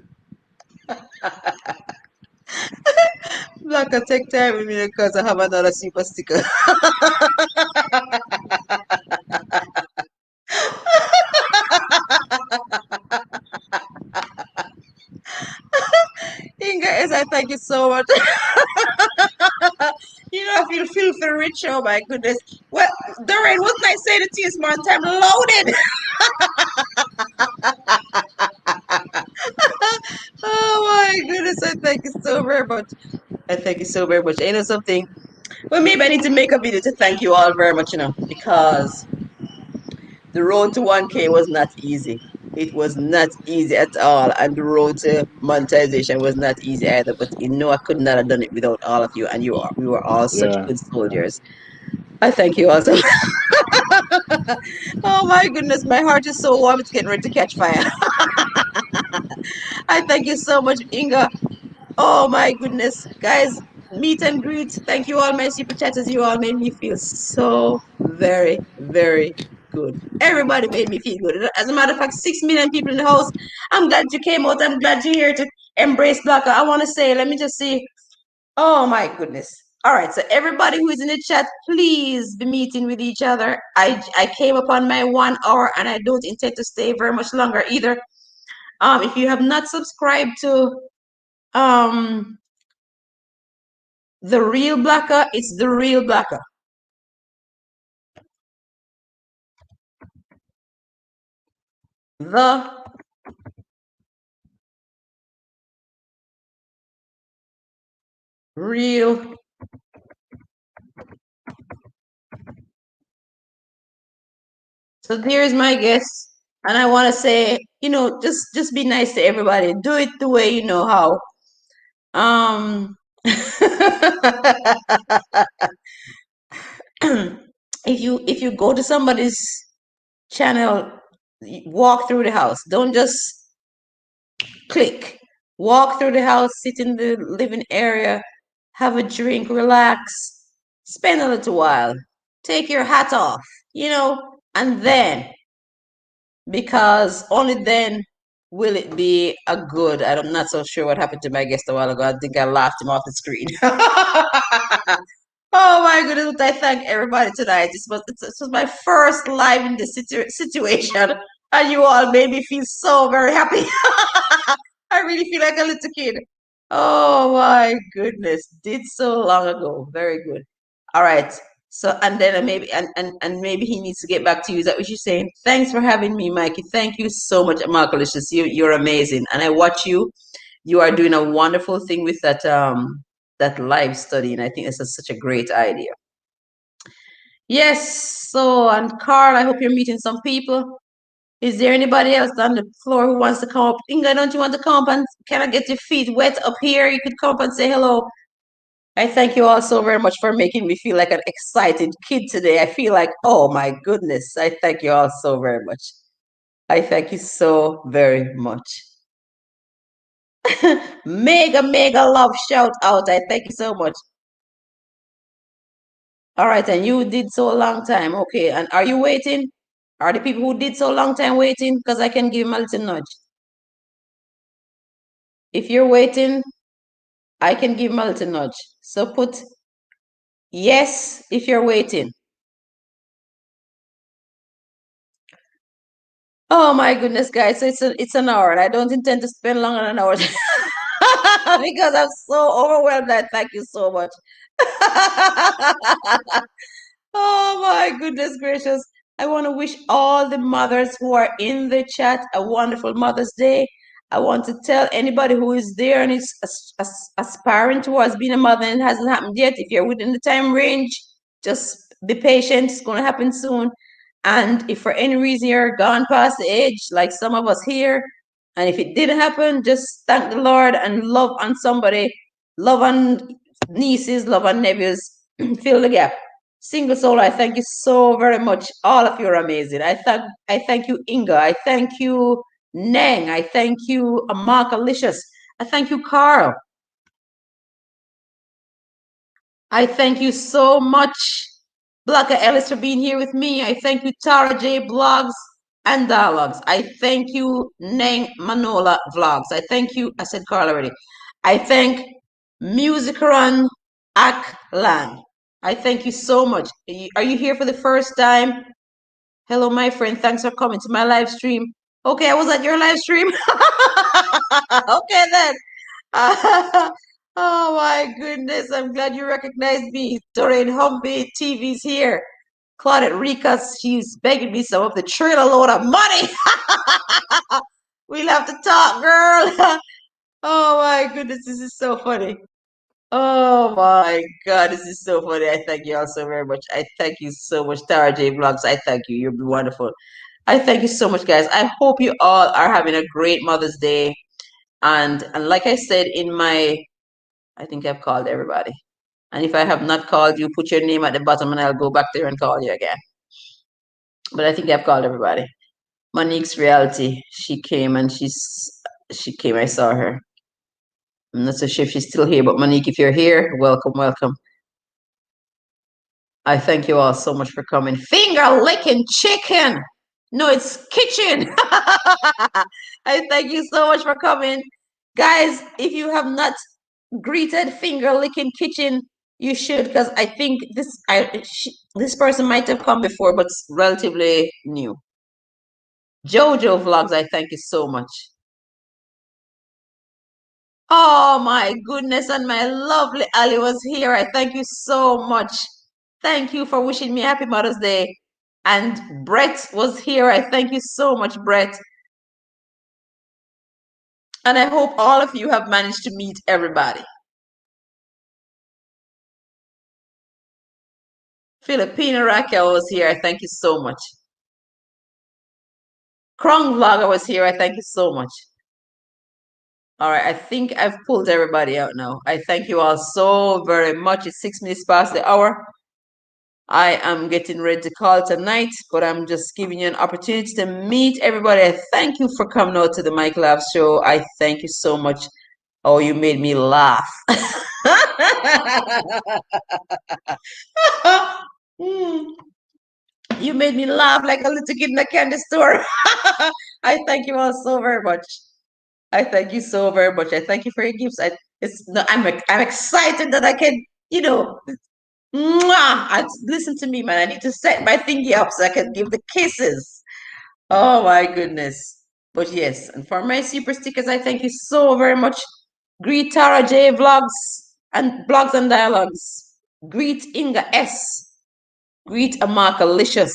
Speaker 1: Blakka, take time with me because I have another super sticker. Inga, as I thank you so much. I feel filthy rich. Oh my goodness. Well, Doreen, wasn't I saying it to you this morning? I'm loaded. Oh my goodness. I thank you so very much. I thank you so very much. You know something? Well, maybe I need to make a video to thank you all very much, because the road to 1K was not easy. It was not easy at all. And the road to monetization was not easy either. But I could not have done it without all of you. And we were all such
Speaker 2: Yeah.
Speaker 1: good soldiers. I thank you also. Oh my goodness, my heart is so warm, it's getting ready to catch fire. I thank you so much, Inga. Oh my goodness, guys, meet and greet. Thank you all, my super chatters. You all made me feel so very, very good. Everybody made me feel good. As a matter of fact, 6 million people in the house. I'm glad you came out. I'm glad you're here to embrace Blakka. I want to say, let me just see. Oh my goodness. All right, so everybody who is in the chat, please be meeting with each other. I came upon my 1 hour and I don't intend to stay very much longer either. If you have not subscribed to the real Blakka, it's the real Blakka. The real. So here's my guess. And I want to say, just be nice to everybody. Do it the way you know how. If you go to somebody's channel, walk through the house. Don't just click. Walk through the house, sit in the living area, have a drink, relax, spend a little while, take your hat off, and then, because only then will it be a good. I'm not so sure what happened to my guest a while ago. I think I laughed him off the screen. Oh my goodness, I thank everybody tonight. This was my first live in this situation, and you all made me feel so very happy. I really feel like a little kid. Oh my goodness, did so long ago. Very good. All right. So and then maybe maybe he needs to get back to you. Is that what you're saying? Thanks for having me, Mikey. Thank you so much, Marcolicious. You're amazing. And I watch you. You are doing a wonderful thing with that live study, and I think this is such a great idea. Yes. So, and Carl, I hope you're meeting some people. Is there anybody else on the floor who wants to come up? Inga, don't you want to come up and kind of get your feet wet up here? You could come up and say hello. I thank you all so very much for making me feel like an excited kid today. I feel like, oh my goodness. I thank you all so very much. I thank you so very much. Mega, mega love shout out. I thank you so much. All right, and you did so a long time. Okay, and are you waiting? Are the people who did so long time waiting? Because I can give them a little nudge. If you're waiting, I can give them a little nudge. So put yes if you're waiting. Oh my goodness, guys! So it's an hour, and I don't intend to spend longer than an hour because I'm so overwhelmed. I thank you so much. Oh my goodness gracious. I want to wish all the mothers who are in the chat a wonderful Mother's Day. I want to tell anybody who is there and is aspiring towards being a mother and it hasn't happened yet, if you're within the time range, just be patient. It's going to happen soon. And if for any reason you're gone past the age, like some of us here, and if it didn't happen, just thank the Lord and love on somebody, love on nieces, love on nephews, fill the gap. Single soul, I thank you so very much. All of you are amazing. I thank you, Inga. I thank you, Neng. I thank you, Amalicious. I thank you, Carl. I thank you so much, Blakka Ellis, for being here with me. I thank you, Tara J Blogs and Dialogues. I thank you, Neng Manola Vlogs. I thank you. I said Carl already. I thank Musicaron Aklan. I thank you so much. Are you here for the first time? Hello, my friend. Thanks for coming to my live stream. Okay, I was at your live stream. Okay, then. Oh my goodness, I'm glad you recognized me. Doreen Humby TV's here. Claudette Ricas, she's begging me some of the trailer load of money. We'll have to talk, girl. Oh my goodness, this is so funny. Oh my God, this is so funny. I thank you all so very much. I thank you so much, Tara J Vlogs. I thank you. You're wonderful. I thank you so much, guys. I hope you all are having a great Mother's Day. And like I said in my, I think I've called everybody. And if I have not called you, put your name at the bottom and I'll go back there and call you again. But I think I've called everybody. Monique's Reality. She came and she came. I saw her. I'm not so sure if she's still here, but Monique, if you're here, welcome, welcome. I thank you all so much for coming. Finger licking chicken. No, it's kitchen. I thank you so much for coming. Guys, if you have not greeted Finger Licking Kitchen, you should, because I think this person might have come before, but it's relatively new. Jojo Vlogs, I thank you so much. Oh my goodness, and my lovely Ali was here. I thank you so much. Thank you for wishing me happy Mother's Day. And Brett was here. I thank you so much, Brett. And I hope all of you have managed to meet everybody. Filipina Raquel was here. I thank you so much. Krong Vlogger was here. I thank you so much. All right, I think I've pulled everybody out now. I thank you all so very much. It's 6 minutes past the hour. I am getting ready to call tonight, but I'm just giving you an opportunity to meet everybody. I thank you for coming out to the Mike Laugh Show. I thank you so much. Oh, you made me laugh. You made me laugh like a little kid in a candy store. I thank you all so very much. I thank you so very much. I thank you for your gifts. I'm excited that I can, listen to me, man. I need to set my thingy up so I can give the kisses. Oh my goodness. But yes, and for my super stickers, I thank you so very much. Greet Tara J Vlogs and Blogs and Dialogues. Greet Inga S. Greet Amakalicious.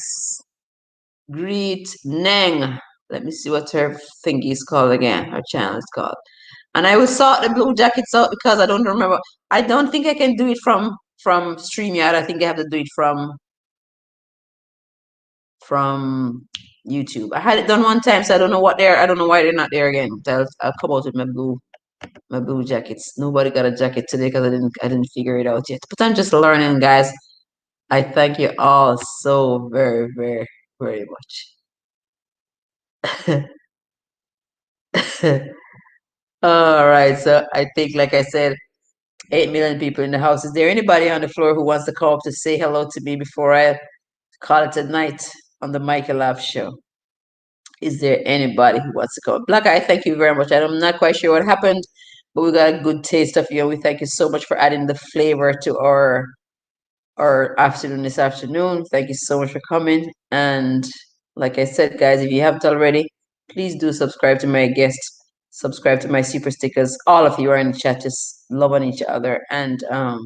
Speaker 1: Greet Neng. Let me see what her thingy is called again. Her channel is called. And I will sort the blue jackets out because I don't remember. I don't think I can do it from StreamYard. I think I have to do it from YouTube. I had it done one time, so I don't know I don't know why they're not there again. I'll come out with my blue jackets. Nobody got a jacket today because I didn't figure it out yet. But I'm just learning, guys. I thank you all so very, very, very much. All right, so I think, like I said, 8 million people in the house. Is there anybody on the floor who wants to come up to say hello to me before I call it a night on the Michael Laugh Show? Is there anybody who wants to come? Blakka, I thank you very much. I'm not quite sure what happened, but we got a good taste of you. We thank you so much for adding the flavor to our afternoon this afternoon. Thank you so much for coming. And like I said, guys, if you haven't already, please do subscribe to my guests. Subscribe to my super stickers. All of you are in the chat, just loving each other. And no,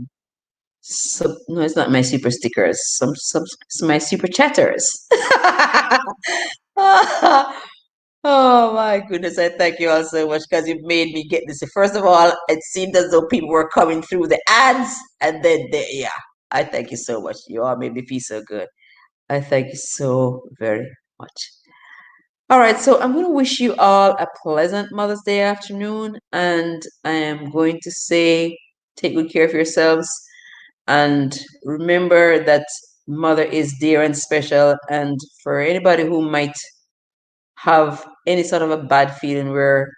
Speaker 1: it's not my super stickers. It's my super chatters. Oh my goodness, I thank you all so much because you've made me get this. First of all, it seemed as though people were coming through the ads, and then I thank you so much. You all made me feel so good. I thank you so very much. All right, so I'm going to wish you all a pleasant Mother's Day afternoon, and I am going to say take good care of yourselves, and remember that Mother is dear and special, and for anybody who might have any sort of a bad feeling where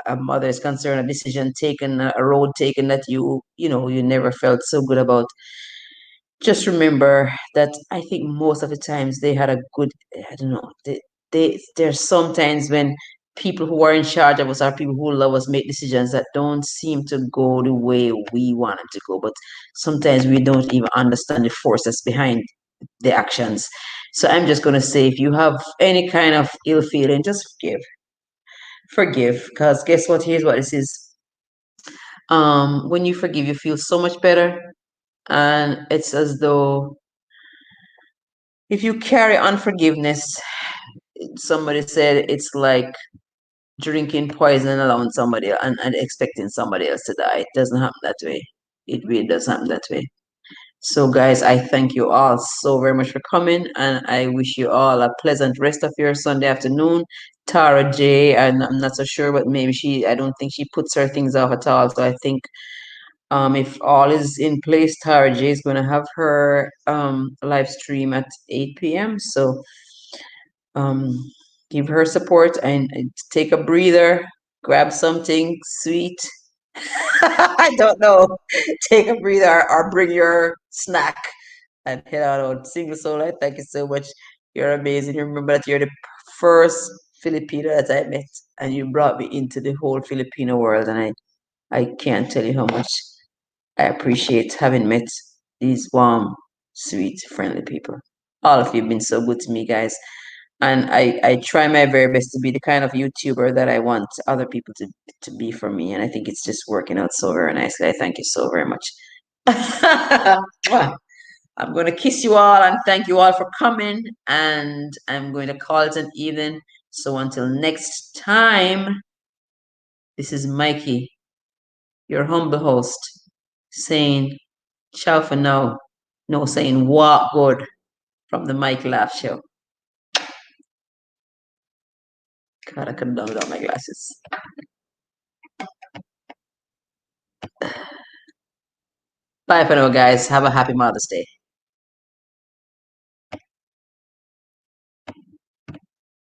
Speaker 1: a mother is concerned, a decision taken, a road taken that you never felt so good about, just remember that I think most of the times they had a good, I don't know, there's sometimes when people who are in charge of us, our people who love us, make decisions that don't seem to go the way we want them to go. But sometimes we don't even understand the forces behind the actions. So I'm just going to say, if you have any kind of ill feeling, just forgive. Forgive. Because guess what? Here's what this is. When you forgive, you feel so much better. And it's as though if you carry unforgiveness, somebody said it's like drinking poison and allowing somebody and expecting somebody else to die. It doesn't happen that way. It really does happen that way. So, guys, I thank you all so very much for coming, and I wish you all a pleasant rest of your Sunday afternoon. Tara J, and I'm not so sure, but maybe I don't think she puts her things off at all. So I think if all is in place, Tara J is going to have her live stream at 8 p.m. So um, give her support and take a breather, grab something sweet. I don't know. Take a breather or bring your snack and head out. Single soul, I thank you so much. You're amazing. Remember that you're the first Filipino that I met, and you brought me into the whole Filipino world, and I can't tell you how much I appreciate having met these warm, sweet, friendly people. All of you have been so good to me, guys. And I try my very best to be the kind of YouTuber that I want other people to be for me. And I think it's just working out so very nicely. I thank you so very much. Mwah. I'm going to kiss you all and thank you all for coming. And I'm going to call it an evening. So until next time, this is Mikey, your humble host, saying ciao for now. No, saying what good from the Mike Laugh Show. God, I couldn't done without my glasses. Bye for now, guys. Have a happy Mother's Day.